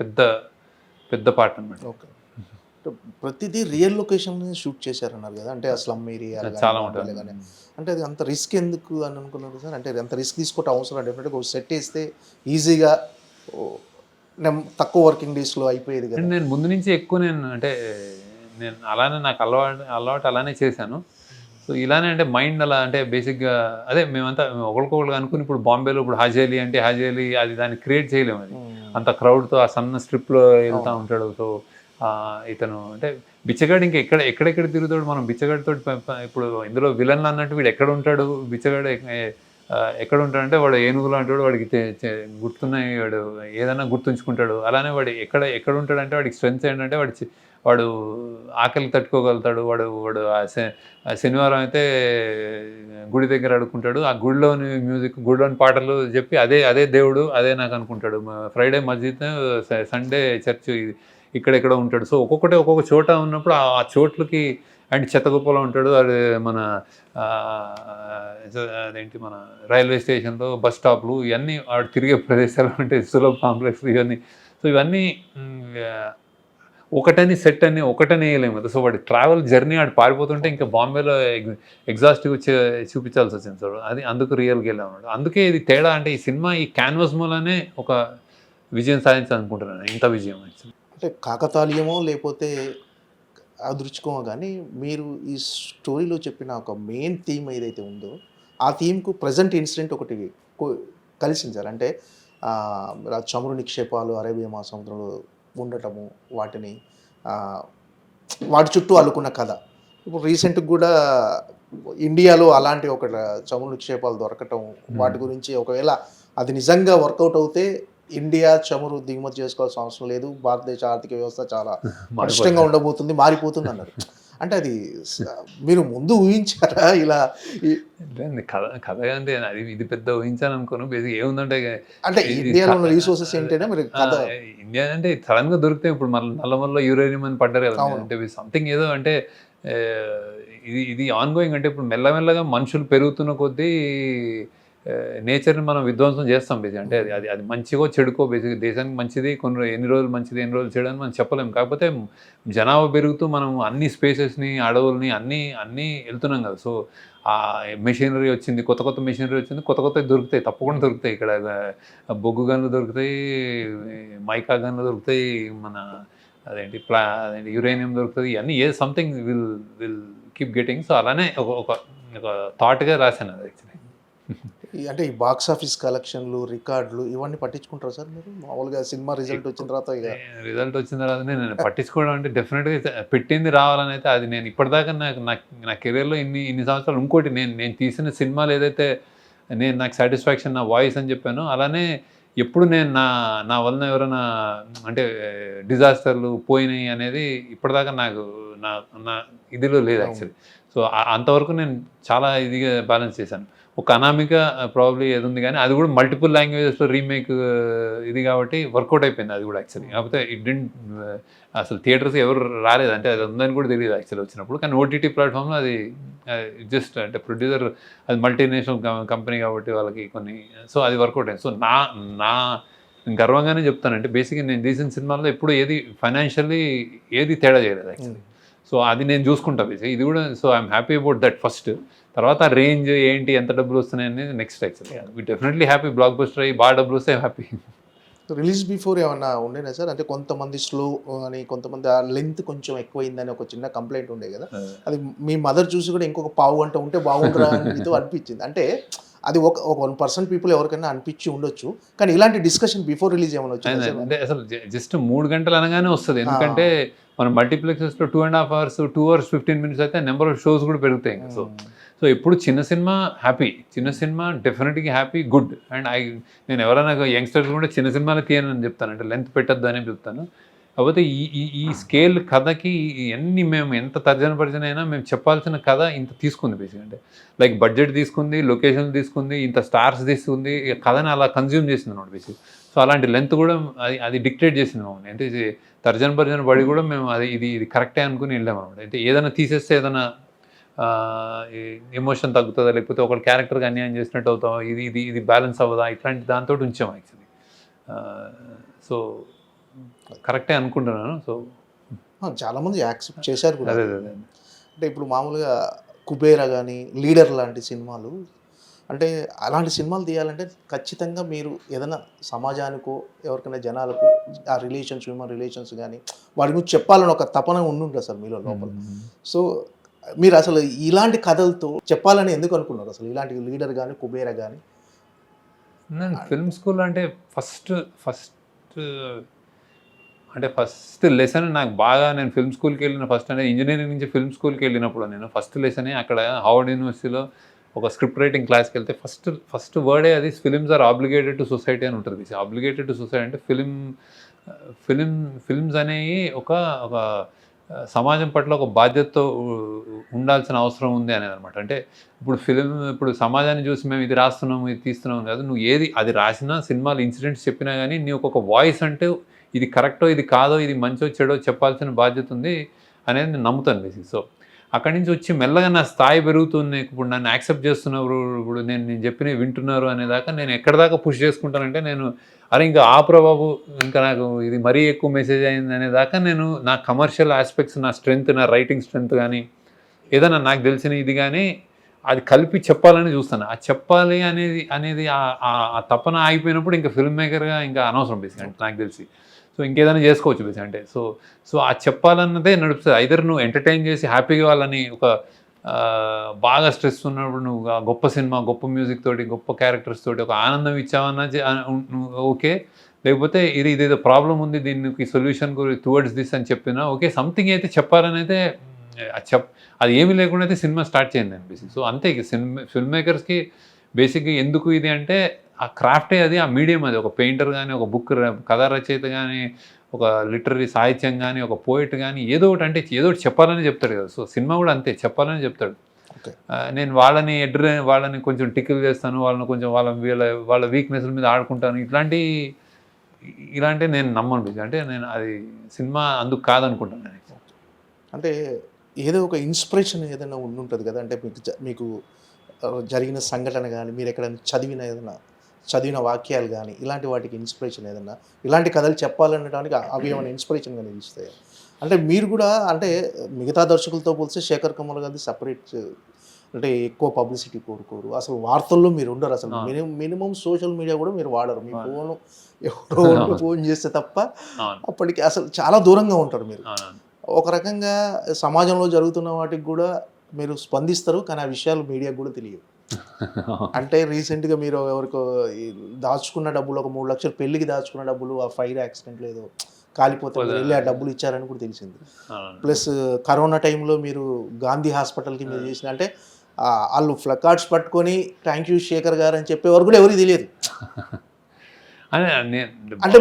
పెద్ద పార్ట్ అనమాట. ఓకే. ప్రతిదీ రియల్ లొకేషన్ షూట్ చేశారన్నారు కదా, అంటే ఆ స్లమ్ ఏరియా చాలా ఉంటుంది. అంటే అది అంత రిస్క్ ఎందుకు అని అనుకున్నారు సార్? అంటే అంత రిస్క్ తీసుకోవటం అవసరం? డెఫినెట్గా ఒక సెట్ వేస్తే ఈజీగా తక్కువ వర్కింగ్ డేస్లో అయిపోయేది కదా. నేను ముందు నుంచి ఎక్కువ నేను అలానే నాకు అలవాటు అలానే చేశాను. సో ఇలానే అంటే మైండ్ అలా అంటే బేసిక్గా అదే మేమంతా ఒకరికొకరు అనుకుని ఇప్పుడు బాంబేలో ఇప్పుడు హాజేలి అది దాన్ని క్రియేట్ చేయలేము. అది అంత క్రౌడ్తో ఆ సన్న స్ట్రిప్లో వెళ్తూ ఉంటాడు. సో ఇతను అంటే బిచ్చగాడు ఇంకా ఎక్కడెక్కడ తిరుగుతాడు. మనం బిచ్చగాడితో ఇప్పుడు ఇందులో విలన్లు అన్నట్టు వీడు ఎక్కడ ఉంటాడు, బిచ్చగాడు ఎక్కడ ఉంటాడంటే వాడు ఏనుగులో అంటాడు, వాడికి గుర్తున్నాయి, వాడు ఏదైనా గుర్తుంచుకుంటాడు. అలానే వాడు ఎక్కడ ఉంటాడంటే వాడికి స్ట్రెంగ్త్ ఏంటంటే వాడు ఆకలికి తట్టుకోగలుగుతాడు, వాడు వాడు ఆ శనివారం అయితే గుడి దగ్గర అడుక్కుంటాడు, ఆ గుడిలోని మ్యూజిక్, గుడిలోని పాటలు చెప్పి అదే అదే దేవుడు అదే నాకు అనుకుంటాడు. ఫ్రైడే మస్జిద్, సండే చర్చ్, ఇక్కడెక్కడ ఉంటాడు. సో ఒక్కొక్కటి ఒక్కొక్క చోట ఉన్నప్పుడు ఆ చోట్లకి అండ్ చెత్తగొప్పలో ఉంటాడు. అది మన అదేంటి మన రైల్వే స్టేషన్లో, బస్ స్టాప్లు, ఇవన్నీ వాడు తిరిగే ప్రదేశాలు ఉంటాయి, సులభ్ కాంప్లెక్స్ ఇవన్నీ. సో ఇవన్నీ ఒకటని సెట్ అని ఒకటని వేయలేము కదా. సో వాడి ట్రావెల్ జర్నీ ఆడు పారిపోతుంటే ఇంకా బాంబేలో ఎగ్జాస్టివ్ చూపించాల్సి వచ్చింది. సో అది అందుకు రియల్గా వెళ్ళామన్నాడు. అందుకే ఇది తేడా. అంటే ఈ సినిమా ఈ క్యాన్వాస్ మూలనే ఒక విజయం సాధించాలనుకుంటున్నాను, ఇంత విజయం యాక్చువల్లీ. అంటే కాకతాళీయమో లేకపోతే అదృష్టమో కానీ మీరు ఈ స్టోరీలో చెప్పిన ఒక మెయిన్ థీమ్ ఏదైతే ఉందో ఆ థీమ్కు ప్రజెంట్ ఇన్సిడెంట్ ఒకటి కలిసింది సార్. అంటే చమురు నిక్షేపాలు అరేబియా మహాసముద్రంలో ఉండటము, వాటిని వాటి చుట్టూ అల్లుకున్న కథ. ఇప్పుడు రీసెంట్గా కూడా ఇండియాలో అలాంటి ఒక చమురు నిక్షేపాలు దొరకటం, వాటి గురించి ఒకవేళ అది నిజంగా వర్కౌట్ అవుతే ఇండియా చమురు దిగుమతి చేసుకోవాల్సిన అవసరం లేదు, భారతదేశ ఆర్థిక వ్యవస్థ చాలా పటిష్టంగా ఉండబోతుంది, మారిపోతుంది అన్నారు. అంటే అది మీరు ముందు ఊహించారా ఇలా? కథ కథ అంటే అది ఇది పెద్ద ఊహించాను అనుకోను. బేసిక్ ఏముందంటే అంటే ఇండియాలో ఉన్న రీసోర్సెస్ ఏంటంటే మీరు కథ ఇండియా అంటే సడన్ గా దొరికితే ఇప్పుడు మళ్ళీ నల్లమల్లో యూరేనియం అని పడ్డారు కదా. అంటే సంథింగ్ ఏదో అంటే ఇది ఇది ఆన్ గోయింగ్. అంటే ఇప్పుడు మెల్లమెల్లగా మనుషులు పెరుగుతున్న కొద్దీ నేచర్ని మనం విధ్వంసం చేస్తాం బేసిక్. అంటే అది అది మంచిగో చెడుకో బేసిక్ దేశానికి మంచిది ఎన్ని రోజులు మంచిది ఎన్ని రోజులు చెడు అని మనం చెప్పలేము. కాకపోతే జనాభా పెరుగుతూ మనం అన్ని స్పేసెస్ని అడవుల్ని అన్నీ వెళ్తున్నాం కదా. సో ఆ మెషినరీ వచ్చింది, కొత్త కొత్త మెషినరీ వచ్చింది, కొత్త కొత్తవి దొరుకుతాయి, తప్పకుండా దొరుకుతాయి. ఇక్కడ బొగ్గు గన్లు దొరుకుతాయి, మైకా గన్లు దొరుకుతాయి, మన అదేంటి యురేనియం దొరుకుతుంది, ఇవన్నీ something will keep getting. So అలానే ఒక థాట్గా రాశాను అది యాక్చువల్లీ. అంటే ఈ బాక్స్ ఆఫీస్ కలెక్షన్లు, రికార్డులు ఇవన్నీ పట్టించుకుంటారా సార్ మీరు? మామూలుగా సినిమా రిజల్ట్ వచ్చిన తర్వాత వచ్చిన తర్వాత నేను పట్టించుకోవడం అంటే డెఫినెట్గా పెట్టింది రావాలని అయితే అది నేను ఇప్పటిదాకా నా కెరీర్లో ఇన్ని సంవత్సరాలు. ఇంకోటి నేను తీసిన సినిమాలు ఏదైతే నాకు సాటిస్ఫాక్షన్ నా వాయిస్ అని చెప్పాను, అలానే ఎప్పుడు నేను నా వలన ఎవరైనా అంటే డిజాస్టర్లు పోయినాయి అనేది ఇప్పటిదాకా నాకు నా ఇదిలో లేదు యాక్చువల్లీ. సో అంతవరకు నేను చాలా ఇదిగా బ్యాలెన్స్ చేశాను. ఒక అనామిక ప్రాబ్లీ ఏది ఉంది కానీ అది కూడా మల్టిపుల్ లాంగ్వేజెస్లో రీమేక్ ఇది కాబట్టి వర్కౌట్ అయిపోయింది అది కూడా యాక్చువల్లీ. కాకపోతే అసలు థియేటర్స్ ఎవరు రాలేదు, అంటే అది ఉందని కూడా తెలియదు యాక్చువల్లీ వచ్చినప్పుడు. కానీ ఓటీటీ ప్లాట్ఫామ్లో అది జస్ట్ అంటే ప్రొడ్యూసర్ అది మల్టీనేషనల్ కంపెనీ కాబట్టి వాళ్ళకి కొన్ని, సో అది వర్కౌట్ అయింది. సో నా గర్వంగానే చెప్తానంటే బేసిక్గా నేను తీసిన సినిమాల్లో ఎప్పుడు ఏది ఫైనాన్షియల్లీ ఏది తేడా చేయలేదు యాక్చువల్లీ. సో అది నేను చూసుకుంటా బేసిక్ ఇది కూడా. So I'm happy about that first. తర్వాత రేంజ్ ఏంటి, ఎంత డబ్బులు వస్తున్నాయి అనేది next actually. We definitely happy. Blockbuster అయ్యి బాగా డబ్బులు వస్తే హ్యాపీ. రిలీజ్ బిఫోర్ ఏమన్నా ఉండేనా సార్? అంటే కొంతమంది స్లో అని, కొంతమంది ఆ లెంత్ కొంచెం ఎక్కువైందని ఒక చిన్న కంప్లైంట్ ఉండే కదా. అది మీ మదర్ చూసి కూడా ఇంకొక పావు గంట ఉంటే బాగుంటుందా అని మీతో అనిపించింది. అంటే అది ఒక 1% పీపుల్ ఎవరికైనా అనిపించి ఉండొచ్చు, కానీ ఇలాంటి డిస్కషన్ బిఫోర్ రిలీజ్ ఏమైనా వచ్చింది? అంటే అసలు జస్ట్ 3 గంటలు అనగానే వస్తుంది. ఎందుకంటే మన మల్టీప్లెక్సెస్లో 2.5 hours 2 hours 15 minutes అయితే నెంబర్ ఆఫ్ షోస్ కూడా పెరుగుతాయి. సో ఎప్పుడు చిన్న సినిమా హ్యాపీ, చిన్న సినిమా డెఫినెట్గా హ్యాపీ, గుడ్. అండ్ నేను ఎవరైనా యంగ్స్టర్స్ కూడా చిన్న సినిమాలు తీయనని చెప్తాను, అంటే లెంత్ పెట్టద్దు అని చెప్తాను. కాకపోతే ఈ స్కేల్ కథకి ఎన్ని మేము ఎంత తర్జన పరిచన అయినా మేము చెప్పాల్సిన కథ ఇంత తీసుకుంది బేసిక్. అంటే లైక్ బడ్జెట్ తీసుకుంది, లొకేషన్ తీసుకుంది, ఇంత స్టార్స్ తీసుకుంది, కథని అలా కన్జ్యూమ్ చేసింది అన్నమాట బేసిక్. సో అలాంటి లెంత్ కూడా అది డిక్టేట్ చేసింది మమ్మల్ని. అంటే తర్జన పరిచన పడి కూడా మేము ఇది కరెక్టే అనుకుని వెళ్ళాము అనమాట. అంటే ఏదైనా తీసేస్తే ఏదైనా ఎమోషన్ తగ్గుతుందా, లేకపోతే ఒక క్యారెక్టర్కి అన్యాయం చేసినట్టు అవుతాం, ఇది బ్యాలెన్స్ అవ్వదా, ఇట్లాంటి దాంతో ఉంచాం యాక్చువల్లీ. సో కరెక్టే అనుకుంటున్నాను. సో చాలామంది యాక్సెప్ట్ చేశారు కూడా. అదే అంటే ఇప్పుడు మామూలుగా కుబేరా కానీ, లీడర్ లాంటి సినిమాలు, అంటే అలాంటి సినిమాలు తీయాలంటే ఖచ్చితంగా మీరు ఏదైనా సమాజానికో ఎవరికైనా జనాలకు ఆ రిలేషన్స్, హ్యూమన్ రిలేషన్స్ కానీ వాటి గురించి చెప్పాలని ఒక తపన ఉండుంటుంది సార్ మీలో లోపల. సో మీరు అసలు ఇలాంటి కథలతో చెప్పాలని ఎందుకు అనుకున్నారు అసలు? ఇలాంటి లీడర్ కానీ, కుబేరా కానీ. నేను ఫిల్మ్ స్కూల్ అంటే ఫస్ట్ లెసన్ నాకు బాగా, నేను ఫిల్మ్ స్కూల్కి వెళ్ళిన ఫస్ట్ అంటే ఇంజనీరింగ్ నుంచి ఫిల్మ్ స్కూల్కి వెళ్ళినప్పుడు నేను ఫస్ట్ లెసనే అక్కడ హార్వర్డ్ యూనివర్సిటీలో ఒక స్క్రిప్ట్ రైటింగ్ క్లాస్కి వెళ్తే ఫస్ట్ వర్డే అది films are obligated to society అని ఉంటుంది. ఆబ్లిగేటెడ్ టు సొసైటీ అంటే ఫిలిమ్స్ అనేవి ఒక సమాజం పట్ల ఒక బాధ్యతతో ఉండాల్సిన అవసరం ఉంది అనేది అనమాట. అంటే ఇప్పుడు సమాజాన్ని చూసి మేము ఇది రాస్తున్నాము, ఇది తీస్తున్నాము కాదు. నువ్వు ఏది అది రాసినా, సినిమాలు ఇన్సిడెంట్స్ చెప్పినా కానీ నీకు ఒక వాయిస్ అంటే ఇది కరెక్టో, ఇది కాదో, ఇది మంచో, చెడో చెప్పాల్సిన బాధ్యత ఉంది అనేది నేను నమ్ముతాను బేసిక్. సో అక్కడి నుంచి వచ్చి మెల్లగా నా స్థాయి పెరుగుతుంది. ఇప్పుడు నన్ను యాక్సెప్ట్ చేస్తున్నారు, ఇప్పుడు నేను చెప్పినవి వింటున్నారు అనేదాకా నేను ఎక్కడి దాకా పుష్ చేసుకుంటానంటే అరే ఇంకా ఆపురా బాబు, ఇంకా నాకు ఇది మరీ ఎక్కువ మెసేజ్ అయింది అనేదాకా నేను నా కమర్షియల్ ఆస్పెక్ట్స్, నా స్ట్రెంగ్త్, నా రైటింగ్ స్ట్రెంగ్త్ కానీ ఏదైనా నాకు తెలిసిన ఇది కానీ అది కలిపి చెప్పాలని చూస్తాను. ఆ చెప్పాలి అనేది ఆ తపన ఆగిపోయినప్పుడు ఇంకా ఫిల్మ్ మేకర్గా ఇంకా అనవసరం బేసిక్ అంటే నాకు తెలిసి. సో ఇంకేదైనా చేసుకోవచ్చు బేసిక్ అంటే. సో ఆ చెప్పాలన్నదే నడుపుతుంది. ఐదర్ నువ్వు ఎంటర్టైన్ చేసి హ్యాపీగా వాళ్ళని బాగా స్ట్రెస్ ఉన్నప్పుడు నువ్వు గొప్ప సినిమా, గొప్ప మ్యూజిక్ తోటి, గొప్ప క్యారెక్టర్స్ తోటి ఒక ఆనందం ఇచ్చావన్నా ఓకే. లేకపోతే ఇదేదో ప్రాబ్లం ఉంది, దీనికి సొల్యూషన్ టువర్డ్స్ దిస్ అని చెప్పినా ఓకే. సంథింగ్ అయితే చెప్పాలని అయితే అది ఏమీ లేకుండా అయితే సినిమా స్టార్ట్ చేయండి అనిపిస్తుంది. సో అంతే ఫిల్మ్ మేకర్స్కి బేసిక్గా ఎందుకు ఇది అంటే ఆ క్రాఫ్టే అది, ఆ మీడియం అది. ఒక పెయింటర్ కానీ, ఒక బుక్ కథా రచయిత కానీ, ఒక లిటరరీ సాహిత్యం కానీ, ఒక పోయిట్ కానీ ఏదో ఒకటి చెప్పాలని చెప్తాడు కదా. సో సినిమా కూడా అంతే, చెప్పాలని చెప్తాడు. నేను వాళ్ళని కొంచెం టికిల్ చేస్తాను, వాళ్ళని కొంచెం వాళ్ళ వీక్నెస్ల మీద ఆడుకుంటాను, ఇలాంటి నేను నమ్మను. అంటే నేను అది సినిమా అందుకు కాదనుకుంటాను నేను. అంటే ఏదో ఒక ఇన్స్పిరేషన్ ఏదైనా ఉంటుంది కదా. అంటే మీకు జరిగిన సంఘటన కానీ, మీరు ఎక్కడైనా చదివిన వాక్యాలు కానీ, ఇలాంటి వాటికి ఇన్స్పిరేషన్ ఏదన్నా, ఇలాంటి కథలు చెప్పాలనడానికి అవి ఏమైనా ఇన్స్పిరేషన్గా నిలుస్తాయి. అంటే మీరు కూడా అంటే మిగతా దర్శకులతో పోలిస్తే శేఖర్ కమల్ గారిది సపరేట్, అంటే ఎక్కువ పబ్లిసిటీ కోరుకోరు, అసలు వార్తల్లో మీరు ఉండరు, అసలు మినిమం సోషల్ మీడియా కూడా మీరు వాడరు. మీ ఎవరో ఫోన్ చేస్తే తప్ప అప్పటికి అసలు చాలా దూరంగా ఉంటారు మీరు. ఒక రకంగా సమాజంలో జరుగుతున్న వాటికి కూడా మీరు స్పందిస్తారు, కానీ ఆ విషయాలు మీడియాకు కూడా తెలియవు. అంటే రీసెంట్గా మీరు ఎవరికో దాచుకున్న డబ్బులు, ఒక 3 లక్షలు పెళ్ళికి దాచుకున్న డబ్బులు ఆ ఫైర్ యాక్సిడెంట్లో ఏదో కాలిపోతే వెళ్ళి ఆ డబ్బులు ఇచ్చారని కూడా తెలిసింది. ప్లస్ కరోనా టైంలో మీరు గాంధీ హాస్పిటల్కి మీరు చేసిన, అంటే వాళ్ళు ప్లకార్డ్స్ పట్టుకొని థ్యాంక్ యూ శేఖర్ గారు అని చెప్పేవారు కూడా ఎవరికి తెలియదు. అంటే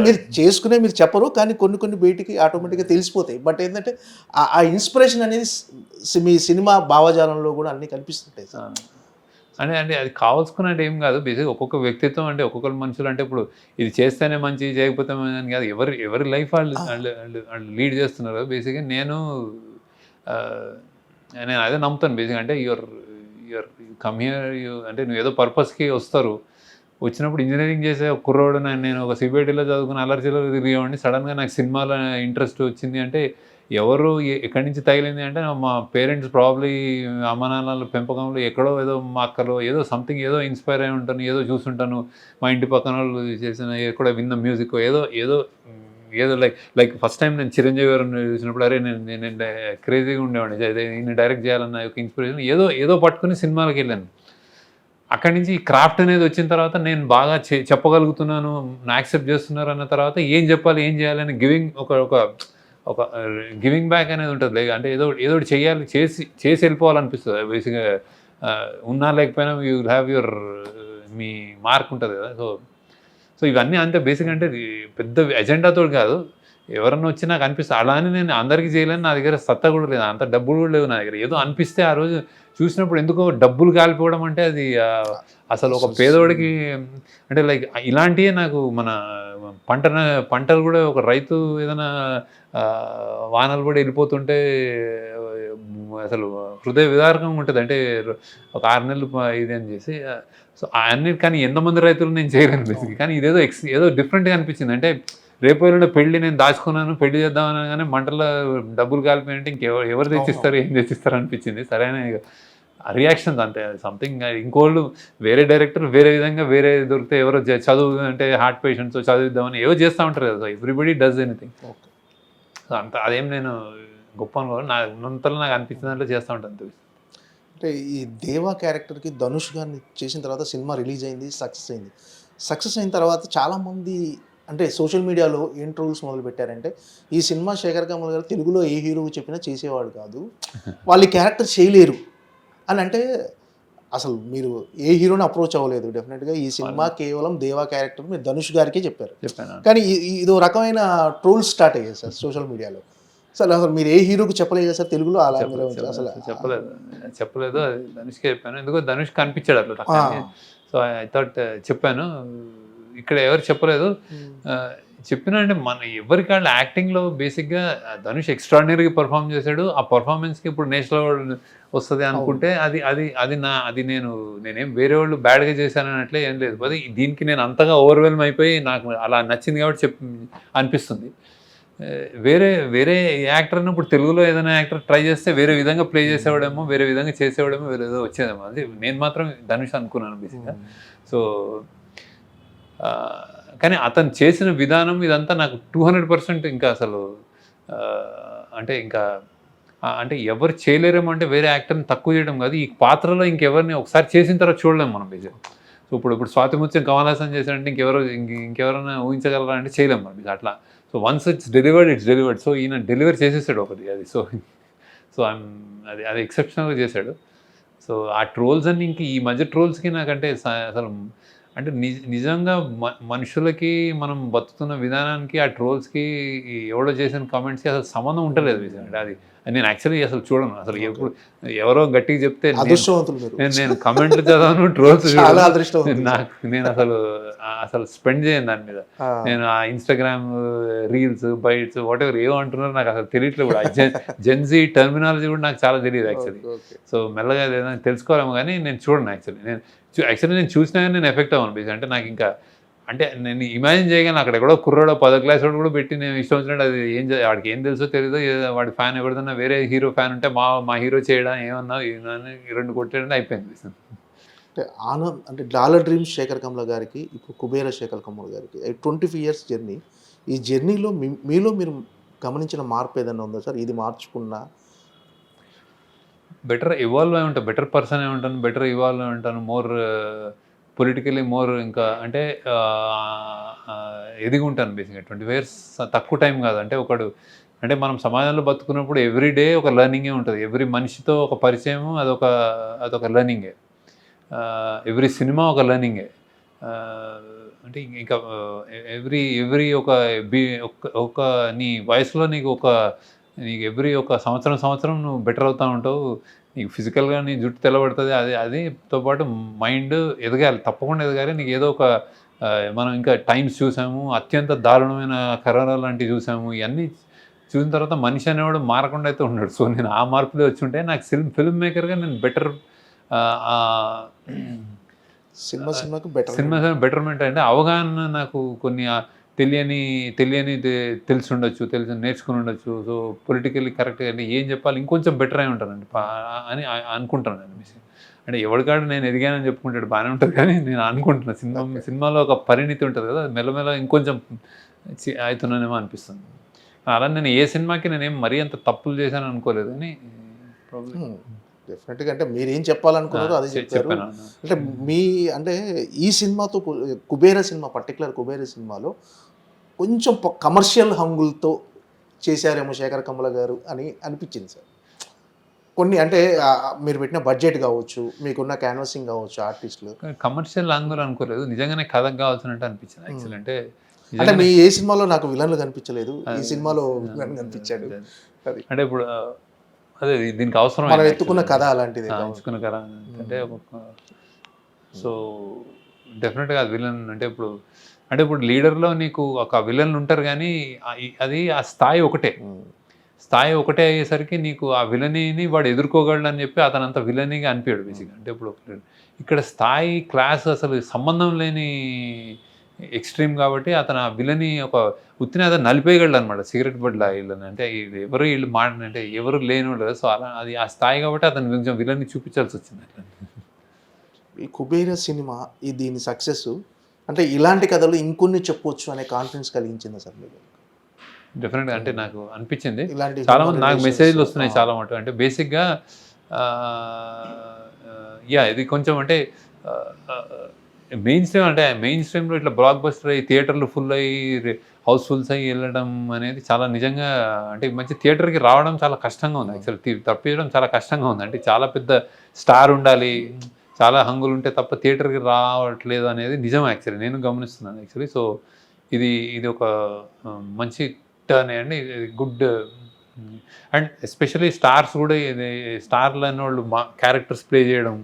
మీరు చెప్పరు, కానీ కొన్ని బయటికి ఆటోమేటిక్గా తెలిసిపోతాయి. బట్ ఏంటంటే ఆ ఇన్స్పిరేషన్ అనేది మీ సినిమా భావజాలంలో కూడా అన్నీ కనిపిస్తుంటాయి సార్. అంటే అది కావాల్సుకున్నట్టు ఏం కాదు. బేసిక్ ఒక్కొక్క వ్యక్తిత్వం, అంటే ఒక్కొక్కరు మనుషులు అంటే ఇప్పుడు ఇది చేస్తేనే మంచి, చేయకపోతే అని కాదు. ఎవరి లైఫ్ వాళ్ళు లీడ్ చేస్తున్నారు. బేసిక్గా నేను అదే నమ్ముతాను బేసిక్. అంటే యువర్ కమ్ హియర్, అంటే నువ్వు ఏదో పర్పస్కి వస్తారు. వచ్చినప్పుడు ఇంజనీరింగ్ చేసే ఒక కుర్రోడు, నేను ఒక సిబిఐటీలో చదువుకుని అలర్జీలో తిరిగేవాడిని. సడన్గా నాకు సినిమాలో ఇంట్రెస్ట్ వచ్చింది అంటే ఎవరు ఎక్కడి నుంచి తగిలింది అంటే మా పేరెంట్స్ ప్రాబ్లీ అమ్మ నాన్నల పెంపకంలో ఎక్కడో ఏదో మా అక్కలో ఏదో సంథింగ్ ఏదో ఇన్స్పైర్ అయి ఉంటాను, ఏదో చూసుంటాను. మా ఇంటి పక్కన వాళ్ళు చేసిన ఎక్కడో విన్న మ్యూజిక్ ఏదో లైక్ ఫస్ట్ టైం నేను చిరంజీవి గారిని చూసినప్పుడు అరే నేను క్రేజీగా ఉండేవాడిని, ఈయన డైరెక్ట్ చేయాలన్న ఒక ఇన్స్పిరేషన్ ఏదో పట్టుకుని సినిమాలకు వెళ్ళాను. అక్కడి నుంచి ఈ క్రాఫ్ట్ అనేది వచ్చిన తర్వాత నేను బాగా చెప్పగలుగుతున్నాను, నా యాక్సెప్ట్ చేస్తున్నారు అన్న తర్వాత ఏం చెప్పాలి, ఏం చేయాలని ఒక గివింగ్ బ్యాక్ అనేది ఉంటుంది. లైక్ అంటే ఏదో చేయాలి, చేసి వెళ్ళిపోవాలనిపిస్తుంది. బేసిక్గా ఉన్నా లేకపోయినా you will have me mark ఉంటుంది కదా. సో ఇవన్నీ అంతే బేసిక్. అంటే పెద్ద ఎజెండాతో కాదు, ఎవరన్నా వచ్చి నాకు అనిపిస్తుంది. అలా అని నేను అందరికీ చేయలేని, నా దగ్గర సత్తా కూడా లేదు, అంత డబ్బులు కూడా లేవు నా దగ్గర. ఏదో అనిపిస్తే ఆ రోజు చూసినప్పుడు ఎందుకో డబ్బులు కాలిపోవడం అంటే అది అసలు ఒక పేదోడికి అంటే లైక్ ఇలాంటివే నాకు మన పంటలు కూడా ఒక రైతు ఏదైనా వానలు కూడా వెళ్ళిపోతుంటే అసలు హృదయ విదారకంగా ఉంటుంది. అంటే ఒక 6 నెలలు ఇది అని చేసి సో అన్నిటి, కానీ ఎంతమంది రైతులు నేను చేయలేను బేసిక్. కానీ ఇదేదో ఏదో డిఫరెంట్గా అనిపించింది. అంటే రేపు వెళ్ళిన పెళ్ళి నేను దాచుకున్నాను, పెళ్లి చేద్దామని కానీ మంటలో డబ్బులు కాలిపోయింటే ఎవరు తెచ్చిస్తారు, ఏం తెచ్చిస్తారు అనిపించింది. సరైన రియాక్షన్స్ అంతే. సంథింగ్ ఇంకోళ్ళు వేరే డైరెక్టర్ వేరే విధంగా వేరే దొరికితే ఎవరో చదువు అంటే హార్ట్ పేషెంట్స్ చదివిద్దామని ఏవో చేస్తూ ఉంటారు కదా. Everybody does anything. సో అంత అదేం నేను గొప్ప అనుకోవాలి, నా ఉన్నంతలో నాకు అనిపించిన దాంట్లో చేస్తూ ఉంటాను అంతే. అంటే ఈ దేవా క్యారెక్టర్కి ధనుష్ గారిని చేసిన తర్వాత సినిమా రిలీజ్ అయింది, సక్సెస్ అయిన తర్వాత చాలామంది అంటే సోషల్ మీడియాలో ఏం ట్రోల్స్ మొదలు పెట్టారంటే, ఈ సినిమా శేఖర్ కమల్ గారు తెలుగులో ఏ హీరో చెప్పినా చేసేవాడు కాదు, వాళ్ళు క్యారెక్టర్ చేయలేరు అని. అంటే అసలు మీరు ఏ హీరోని అప్రోచ్ అవ్వలేదు. డెఫినెట్గా ఈ సినిమా కేవలం దేవా క్యారెక్టర్ మీరు ధనుష్ గారికే చెప్పారు. కానీ ఇదో రకమైన ట్రోల్స్ స్టార్ట్ అయ్యాయి సార్ సోషల్ మీడియాలో. సార్ అసలు మీరు ఏ హీరోకి చెప్పలేదు కదా సార్ తెలుగులో అలా మీరు అసలు చెప్పలేదు అది ధనుష్కే చెప్పాను, ఎందుకో ధనుష్ కనిపించాడు అట్లా. సో ఐ థాట్ చెప్పాను, ఇక్కడ ఎవరు చెప్పలేదు. చెప్పినా అంటే మన ఎవరికి వాళ్ళు యాక్టింగ్లో బేసిక్గా ధనుష్ ఎక్స్ట్రాడినరీగా పర్ఫామ్ చేశాడు. ఆ పర్ఫార్మెన్స్కి ఇప్పుడు నేషనల్ అవార్డు వస్తుంది అనుకుంటే అది నేనేం వేరే వాళ్ళు బ్యాడ్గా చేశానని అట్లే ఏం లేదు. అది దీనికి నేను అంతగా ఓవర్వెల్మ్ అయిపోయి నాకు అలా నచ్చింది కాబట్టి అనిపిస్తుంది. వేరే యాక్టర్ని ఇప్పుడు తెలుగులో ఏదైనా యాక్టర్ ట్రై చేస్తే వేరే విధంగా ప్లే చేసేవాడేమో, వేరే విధంగా చేసేవాడేమో, వేరే ఏదో వచ్చేదేమో. అది నేను మాత్రం ధనుష్ అనుకున్నాను బేసిక్గా. సో కానీ అతను చేసిన విధానం ఇదంతా నాకు 200% ఇంకా అసలు అంటే ఎవరు చేయలేరేమో, అంటే వేరే యాక్టర్ని తక్కువ చేయడం కాదు, ఈ పాత్రలో ఇంకెవరిని ఒకసారి చేసిన తర్వాత చూడలేము మనం బేసిక్. సో ఇప్పుడు స్వాతి ముత్యం కమల్ హాసన్ చేశాడంటే ఇంకెవరైనా ఊహించగలరా అంటే చేయలేము మనం అట్లా. So once it's delivered. So ఈయన డెలివర్ చేసేసాడు ఒకటి అది. సో అది ఎక్సెప్షనల్గా చేశాడు. సో ఆ ట్రోల్స్ అన్ని ఇంక ఈ మధ్య ట్రోల్స్కి నాకంటే అసలు అంటే నిజంగా మనుషులకి మనం బతుకుతున్న విధానానికి ఆ ట్రోల్స్కి ఎవడో చేసిన కామెంట్స్కి అసలు సంబంధం ఉంటలేదు. అంటే అది నేను యాక్చువల్లీ అసలు చూడను అసలు. ఎప్పుడు ఎవరో గట్టిగా చెప్తే నేను కమెంట్లు చదవను, ట్రోల్స్ నేను అసలు స్పెండ్ చేయను దాని మీద. నేను ఆ ఇన్స్టాగ్రామ్ రీల్స్ బైట్స్ వాటెవర్ ఏమో అంటున్నారో నాకు అసలు తెలియట్లేదు. జెన్జీ టర్మినాలజీ కూడా నాకు చాలా తెలియదు యాక్చువల్లీ. సో మెల్లగా ఏదైనా తెలుసుకోవాలేమో కానీ నేను చూడను యాక్చువల్లీ. నేను చూసినా కానీ నేను ఎఫెక్ట్ అవ్వను బేసిక్. అంటే నాకు ఇంకా అంటే నేను ఇమాజిన్ చేయగానే అక్కడ ఎక్కడో కుర్రాడో 10వ క్లాస్ వాడు కూడా పెట్టి నేను ఇష్టం వచ్చినట్టు అది వాడికి ఏం తెలుసో తెలియదో, వాడి ఫ్యాన్ ఎవరిదన్నా వేరే హీరో ఫ్యాన్ ఉంటే మా హీరో చేయడం ఏమన్నా 2 కొట్టేయడం అయిపోయింది. అంటే అంటే డాలర్ డ్రీమ్స్ శేఖర్ కమ్ల గారికి ఇప్పుడు కుబేర శేఖర్ కమ్ల గారికి 25 years జర్నీ. ఈ జర్నీలో మీలో మీరు గమనించిన మార్పు ఏదైనా ఉందా సార్? ఇది మార్చుకున్నా బెటర్ ఇవాల్వ్ అయి ఉంటాను, బెటర్ పర్సన్ అయి ఉంటాను, బెటర్ ఇవాల్వ్ అయి ఉంటాను, మోర్ పొలిటికలీ మోర్ ఇంకా అంటే ఎదిగి ఉంటాను బేసిక్గా. 25 years తక్కువ టైం కాదు. అంటే అంటే మనం సమాజంలో బతుకున్నప్పుడు ఎవ్రీడే ఒక లెర్నింగే ఉంటుంది. ఎవ్రీ మనిషితో ఒక పరిచయము అదొక లెర్నింగే. ఎవ్రీ సినిమా ఒక లెర్నింగే. అంటే ఇంకా ఎవ్రీ ఒక నీ వయసులో నీకు ఎవ్రీ ఒక సంవత్సరం నువ్వు బెటర్ అవుతూ ఉంటావు. నీకు ఫిజికల్గా నీ జుట్టు తెల్లబడుతుంది. అదితో పాటు మైండ్ ఎదగాలి, తప్పకుండా ఎదగాలి. నీకు ఏదో ఒక మనం ఇంకా టైమ్స్ చూసాము, అత్యంత దారుణమైన కరోనా లాంటివి చూసాము. ఇవన్నీ చూసిన తర్వాత మనిషి అనేవాడు మారకుండా అయితే ఉన్నాడు. సో నేను ఆ మార్పులో వచ్చి ఉంటే నాకు ఫిల్మ్ మేకర్గా నేను బెటర్ సినిమాకి బెటర్మెంట్ అంటే అవగాహన నాకు కొన్ని తెలియని తెలిసి ఉండొచ్చు, నేర్చుకుని ఉండొచ్చు. సో పొలిటికల్లీ కరెక్ట్గా అంటే ఏం చెప్పాలి ఇంకొంచెం బెటర్ అయి ఉంటానండి అని అనుకుంటాను నేను. అంటే ఎవరికాడు నేను ఎదిగానని చెప్పుకుంటాడు బాగానే ఉంటుంది, కానీ నేను అనుకుంటున్నాను సినిమాలో ఒక పరిణితి ఉంటుంది కదా, మెల్లమెల్ల ఇంకొంచెం అవుతున్నానేమో అనిపిస్తుంది. అలా నేను ఏ సినిమాకి నేనేం మరీ అంత తప్పులు చేశాను అనుకోలేదు అని డెఫినెట్గా. అంటే మీరు ఏం చెప్పాలనుకున్నారో అది చెప్పారు. అంటే ఈ సినిమాతో పర్టికులర్ కుబేర సినిమాలో కొంచెం కమర్షియల్ హంగులతో చేశారేమో శేఖర్ కమ్ల గారు అని అనిపించింది సార్. కొన్ని అంటే మీరు పెట్టిన బడ్జెట్ కావచ్చు, మీకున్న క్యాన్వాసింగ్ కావచ్చు, ఆర్టిస్టులు కమర్షియల్ హంగులు అనుకోలేదు, నిజంగానే కథకు కావాల్సినట్టు అనిపించింది యాక్చువల్. అంటే మీ ఏ సినిమాలో నాకు విలన్లు కనిపించలేదు, ఈ సినిమాలో విలన్ కనిపించాడు. అంటే ఇప్పుడు అదే దీనికి అవసరం మనం ఎత్తుకున్న కథ అలాంటిది, ఎంచుకున్న కథ అంటే సో డెఫినెట్గా అది విలన్ అంటే ఇప్పుడు లీడర్లో నీకు ఒక విలన్లు ఉంటారు, కానీ అది ఆ స్థాయి ఒకటే అయ్యేసరికి నీకు ఆ విలనీని వాడు ఎదుర్కోగలడు అని చెప్పి అతనంత విలనీగా అనిపించాడు బేసిక్గా. అంటే ఇప్పుడు ఇక్కడ స్థాయి క్లాస్ అసలు సంబంధం లేని ఎక్స్ట్రీమ్ కాబట్టి అతను ఆ విలని ఒక ఉత్తిని అతను నలిపేయగలడు అనమాట, సిగరెట్ బడ్లా వీళ్ళని. అంటే వీళ్ళు అంటే ఎవరు లేని వాళ్ళు, సో అలా అది ఆ స్థాయి కాబట్టి అతను కొంచెం విలని చూపించాల్సి వచ్చింది అట్లా. ఈ కుబేర సినిమా దీని సక్సెస్ అంటే ఇలాంటి కథలు ఇంకొన్ని చెప్పొచ్చు అనే కాన్ఫిడెన్స్ కలిగించింది సార్ మీరు? డెఫినెట్గా. అంటే నాకు అనిపించింది చాలా మంది నాకు మెసేజ్లు వస్తున్నాయి చాలా మటుకు. అంటే బేసిక్గా ఇది కొంచెం అంటే మెయిన్ స్ట్రీమ్లో ఇట్లా బ్లాక్ బస్టర్ అయ్యి థియేటర్లు ఫుల్ అయ్యి హౌస్ఫుల్స్ అయ్యి వెళ్ళడం అనేది చాలా నిజంగా అంటే మంచి థియేటర్కి రావడం చాలా కష్టంగా ఉంది యాక్చువల్లీ. తప్పించడం చాలా కష్టంగా ఉంది. అంటే చాలా పెద్ద స్టార్ ఉండాలి, చాలా హంగులు ఉంటే తప్ప థియేటర్కి రావట్లేదు అనేది నిజం యాక్చువల్లీ, నేను గమనిస్తున్నాను యాక్చువల్లీ. సో ఇది ఒక మంచి టర్న్ అండి, గుడ్ అండ్ ఎస్పెషలీ స్టార్స్ కూడా స్టార్లు అనే వాళ్ళు మా క్యారెక్టర్స్ ప్లే చేయడం,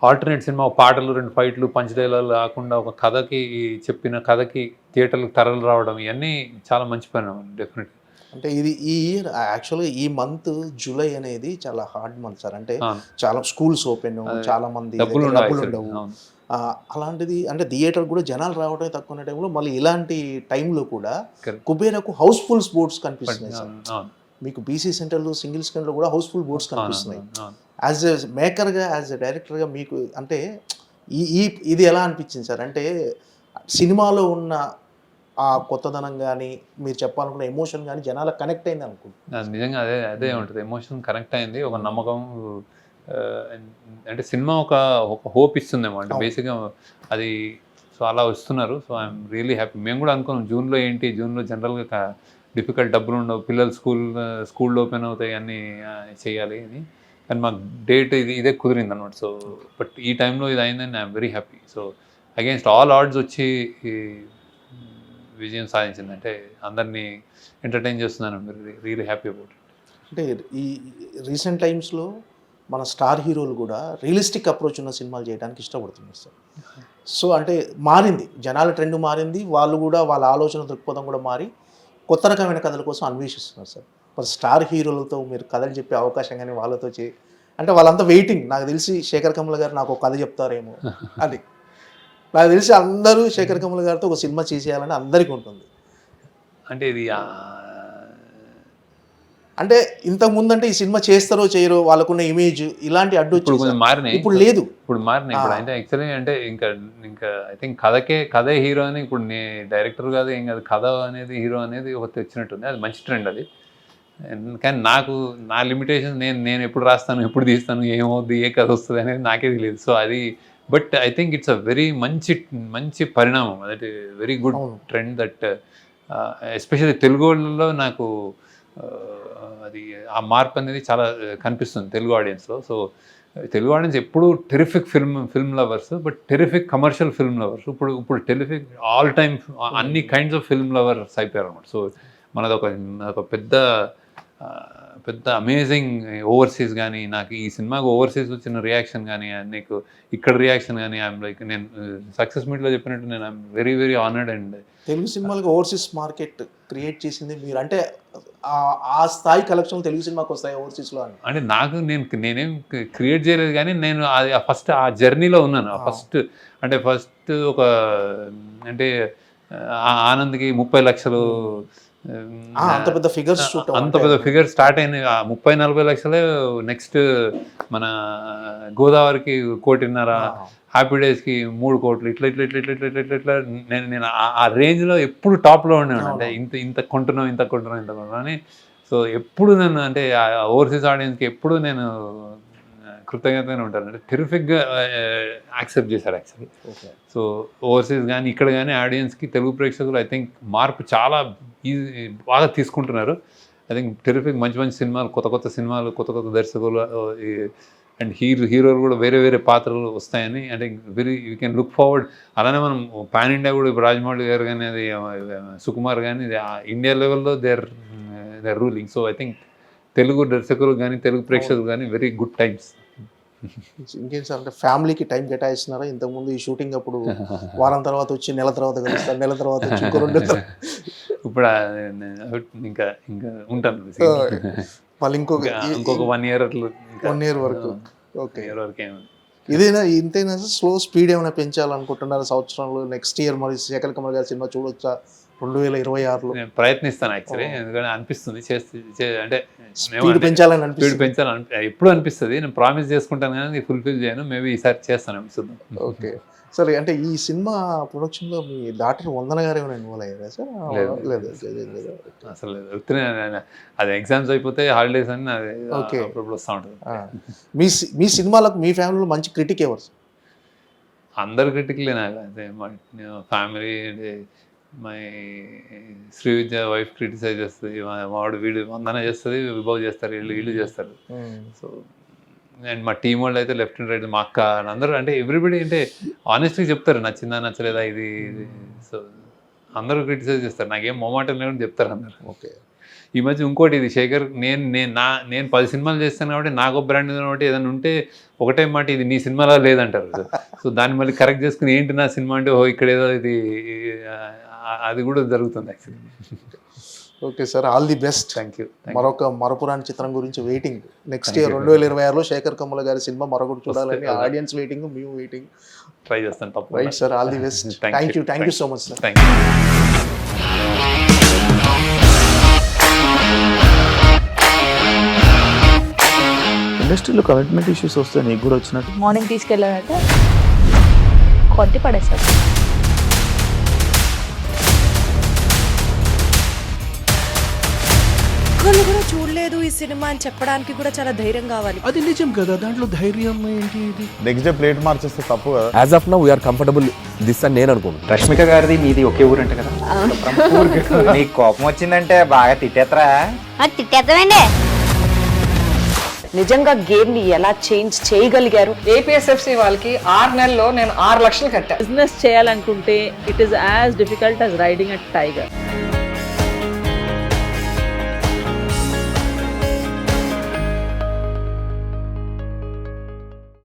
ఆల్టర్నేట్ సినిమా పాటలు 2 ఫైట్లు పంచ్ డైలాగులు కాకుండా ఒక కథకి చెప్పిన కథకి థియేటర్లకు తరలి రావడం, ఇవన్నీ చాలా మంచి పని డెఫినెట్గా. అంటే ఇది ఈ ఇయర్ యాక్చువల్గా ఈ మంత్ జూలై అనేది చాలా హార్డ్ మంత్ సార్. అంటే చాలా స్కూల్స్ ఓపెన్, చాలా మంది డబ్బులు ఉండవు. అలాంటిది అంటే థియేటర్ కూడా జనాలు రావడం తక్కువ ఉన్న టైంలో మళ్ళీ ఇలాంటి టైంలో కూడా కుబేరాకు హౌస్ఫుల్ బోర్డ్స్ కనిపిస్తున్నాయి సార్. మీకు బీసీ సెంటర్లు సింగిల్ స్క్రీన్లో కూడా హౌస్ఫుల్ బోర్డ్స్ కనిపిస్తున్నాయి. యాజ్ ఎ మేకర్గా, యాజ్ ఎ డైరెక్టర్గా మీకు అంటే ఇది ఎలా అనిపించింది సార్? అంటే సినిమాలో ఉన్న ఆ కొత్తదనం కానీ, మీరు చెప్పాలనుకున్న ఎమోషన్ కానీ జనాలకు కనెక్ట్ అయింది అనుకుంటున్నాను. నిజంగా అదే ఉంటుంది, ఎమోషన్ కనెక్ట్ అయింది, ఒక నమ్మకం. అంటే సినిమా ఒక హోప్ ఇస్తుందేమో అంటే బేసిక్గా అది. సో అలా వస్తున్నారు. So I'm really happy. మేము కూడా అనుకున్నాం జూన్లో జనరల్గా డిఫికల్ట్, డబ్బులు ఉండవు, పిల్లలు స్కూల్ ఓపెన్ అవుతాయి, అన్నీ చేయాలి అని. కానీ మాకు డేట్ ఇదే కుదిరింది అనమాట. సో బట్ ఈ టైంలో ఇది అయిందని I'm very happy. So against all odds వచ్చి విజయం సాధించిందంటే అందరినీ ఎంటర్టైన్ చేస్తున్నాను. Really happy about it. అంటే ఈ రీసెంట్ టైమ్స్లో మన స్టార్ హీరోలు కూడా రియలిస్టిక్ అప్రోచ్ ఉన్న సినిమాలు చేయడానికి ఇష్టపడుతున్నారు సార్. సో అంటే మారింది, జనాల ట్రెండ్ మారింది, వాళ్ళు కూడా వాళ్ళ ఆలోచన దృక్పథం కూడా మారి కొత్త రకమైన కథల కోసం అన్వేషిస్తున్నారు సార్. మరి స్టార్ హీరోలతో మీరు కథలు చెప్పే అవకాశం కానీ వాళ్ళతో అంటే వాళ్ళంతా వెయిటింగ్. నాకు తెలిసి శేఖర్ కమల గారు నాకు ఒక కథ చెప్తారేమో అది. నాకు తెలిసి అందరూ శేఖర్ కమల గారితో ఒక సినిమా చేసేయాలని అందరికీ ఉంటుంది. అంటే ఇది అంటే ఇంతకుముందు అంటే ఈ సినిమా చేస్తారో చేయరో వాళ్ళకున్న ఇమేజ్ ఇలాంటి అడ్డు మారినాయి. ఇప్పుడు లేదు, ఇప్పుడు మారినాయి. ఇప్పుడు అంటే యాక్చువల్లీ అంటే ఇంకా ఐ థింక్ కథే హీరో అని. ఇప్పుడు డైరెక్టర్ కాదు, ఏం కాదు, కథ అనేది హీరో అనేది ఒకటి వచ్చినట్టుంది. అది మంచి ట్రెండ్ అది. కానీ నా లిమిటేషన్, నేను ఎప్పుడు రాస్తాను, ఎప్పుడు తీస్తాను, ఏమవుద్ది, ఏ కథ వస్తుంది అనేది నాకే తెలియదు. సో అది but I think it's a very మంచి పరిణామం. That very good trend that especially Telugu వాళ్ళలో నాకు అది ఆ మార్పు అనేది చాలా కనిపిస్తుంది తెలుగు ఆడియన్స్లో. సో తెలుగు ఆడియన్స్ ఎప్పుడు terrific film lovers, but terrific commercial film lovers. ఇప్పుడు టెరిఫిక్ ఆల్ టైమ్ అన్ని కైండ్స్ ఆఫ్ ఫిల్మ్ లవర్స్ అయిపోయారు అనమాట. సో మనది ఒక పెద్ద అమేజింగ్ ఓవర్సీస్ కానీ, నాకు ఈ సినిమాకి ఓవర్సీస్ వచ్చిన రియాక్షన్ కానీ, నీకు ఇక్కడ రియాక్షన్ కానీ, ఐఎమ్ లైక్, నేను సక్సెస్ మీట్లో చెప్పినట్టు నేను I'm very very honoured. And Telugu సినిమాలకు ఓవర్సీస్ మార్కెట్ క్రియేట్ చేసింది మీరు. అంటే ఆ స్థాయి కలెక్షన్ తెలుగు సినిమాకి వస్తాయి ఓవర్సీస్లో అని. అంటే నేనేం క్రియేట్ చేయలేదు, కానీ నేను ఫస్ట్ ఆ జర్నీలో ఉన్నాను. ఫస్ట్ ఒక అంటే ఆనంద్కి 30 లక్షలు అంత పెద్ద ఫిగర్ స్టార్ట్ అయింది. 30-40 లక్షలే. నెక్స్ట్ మన గోదావరికి 1.5 కోటి, హ్యాపీ డేస్కి 3 కోట్లు, ఇట్లా నేను ఆ రేంజ్లో ఎప్పుడు టాప్లో ఉండేవాడు. అంటే ఇంత కొంటున్నాం అని. సో ఎప్పుడు నేను అంటే ఓవర్సీస్ ఆడియన్స్కి ఎప్పుడు నేను కృతజ్ఞతగానే ఉంటాను. అంటే టెరిఫిక్గా యాక్సెప్ట్ చేశారు యాక్చువల్లీ. సో ఓవర్సీస్ కానీ ఇక్కడ కానీ ఆడియన్స్కి, తెలుగు ప్రేక్షకులు ఐ థింక్ మార్పు చాలా బాగా తీసుకుంటున్నారు. ఐ థింక్ టెరిఫిక్ మంచి సినిమాలు, కొత్త సినిమాలు, కొత్త దర్శకులు అండ్ హీరోలు కూడా వేరే పాత్రలు వస్తాయని అంటే యూ కెన్ లుక్ ఫార్వర్డ్. అలానే మనం పాన్ ఇండియా కూడా ఇప్పుడు రాజమౌళి గారు కానీ, అది సుకుమార్ కానీ, ఇండియా లెవెల్లో they are ruling. So I think Telugu దర్శకులు కానీ, తెలుగు ప్రేక్షకులు కానీ వెరీ గుడ్ టైమ్స్. ఇంకేం సార్, అంటే ఫ్యామిలీకి టైం కేటాయిస్తున్నారా? ఇంతకుముందు ఈ షూటింగ్ అప్పుడు వారం తర్వాత వచ్చి, నెల తర్వాత కలుస్తారు, నెల తర్వాత వచ్చి ఇంకో 2 ఇప్పుడు ఇంకా ఉంటాను మళ్ళీ ఇంకొక 1 year అట్లా, 1 year వరకు. ఓకే, ఏమో ఇదేనా ఇంతేనా స్లో స్పీడ్ ఏమైనా పెంచాలనుకుంటున్నారు సంవత్సరంలో? నెక్స్ట్ ఇయర్ మరి శేఖర్ కమల్ గారి సినిమా చూడొచ్చా 2026లో? నేను ప్రయత్నిస్తాను యాక్చువల్లీ, ఎందుకంటే అనిపిస్తుంది అంటే స్పీడ్ పెంచాలని ఎప్పుడు అనిపిస్తుంది. నేను ప్రామిస్ చేసుకుంటాను కానీ ఫుల్ఫిల్ చేయను. మేబీ ఈసారి చేస్తాను అనిపిస్తుంది. ఓకే, సరే. అంటే ఈ సినిమా ప్రొడక్షన్లో మీ డాక్టర్ వందన గారు ఏమైనా ఇన్వాల్వ్ అయ్యారా సార్? లేదు అసలు లేదు. అది ఎగ్జామ్స్ అయిపోతే హాలిడేస్ అని ఓకే వస్తూ ఉంటుంది. మీ సినిమాలకు మీ ఫ్యామిలీలో మంచి క్రిటిక్ ఎవరు? అందరు క్రిటిక్లే నాకు. అదే family, my Sri Vidya wife criticize చేస్తుంది, వాడు వీడు వందన చేస్తుంది, విభవ్ చేస్తారు, వీళ్ళు చేస్తారు. సో అండ్ మా టీం వాళ్ళు అయితే లెఫ్ట్ అండ్ రైట్, మా అక్క అందరూ అంటే ఎవ్రీబడి అంటే ఆనెస్ట్గా చెప్తారు, నచ్చిందా నచ్చలేదా ఇది. సో అందరూ క్రిటిసైజ్ చేస్తారు, నాకేం మొమాటం లేకుండా చెప్తారు అందరు. ఓకే, ఈ మధ్య ఇంకోటి ఇది శేఖర్, నేను 10 సినిమాలు చేస్తాను కాబట్టి నాకు బ్రాండ్ ఉంది కాబట్టి ఏదైనా ఉంటే ఒకటే మాట, ఇది నీ సినిమాలో లేదంటారు. సో దాన్ని మళ్ళీ కరెక్ట్ చేసుకుని ఏంటి నా సినిమా అంటే, ఓ ఇక్కడ ఏదో ఇది, అది కూడా జరుగుతుంది actually. Okay sir, all the best. Thank you. మరొక మరపురాని చిత్రం గురించి వెయిటింగ్. నెక్స్ట్ ఇయర్ 2026లో శేఖర్ కమ్ముల గారి సినిమా మరొకటి చూడాలని ఆడియన్స్ వెయిటింగ్, మేము వెయిటింగ్. ట్రై చేస్తాను తప్ప. Right sir, all the best. Thank you so much sir. Thank you. ఇండస్ట్రీలో కమిట్మెంట్ ఇష్యూస్ వస్తే నీకు కూడా వచ్చినట్టు? మార్నింగ్ తీసుకెళ్ళానంటే కొట్టి పడేస్తారు. ఒక్కళ్ళు కూడా చూడలేదు ఈ సినిమా అని చెప్పడానికి కూడా చాలా ధైర్యం కావాలి. అది నిజం కదా, దాంట్లో ధైర్యం ఏంటి? ఇది నెక్స్ట్ డే ప్లేట్ మార్చేస్తే తప్పు కదా. As of now we are comfortable this అని నేను అనుకుంటున్నాను. రష్మిక గారిది మీది ఒకే ఊరు అంట కదా? నీకు కోపం వచ్చిందంటే బాగా తిట్టేత్తరా? తిట్టేద్దామండి. నిజంగా గేమ్ ని ఎలా చేంజ్ చేయగలిగారు? ఏపీఎస్ఎఫ్సి వాళ్ళకి 6 నెలల్లో నేను 6 లక్షలు కట్టా. బిజినెస్ చేయాలనుకుంటే it is as difficult as riding a tiger.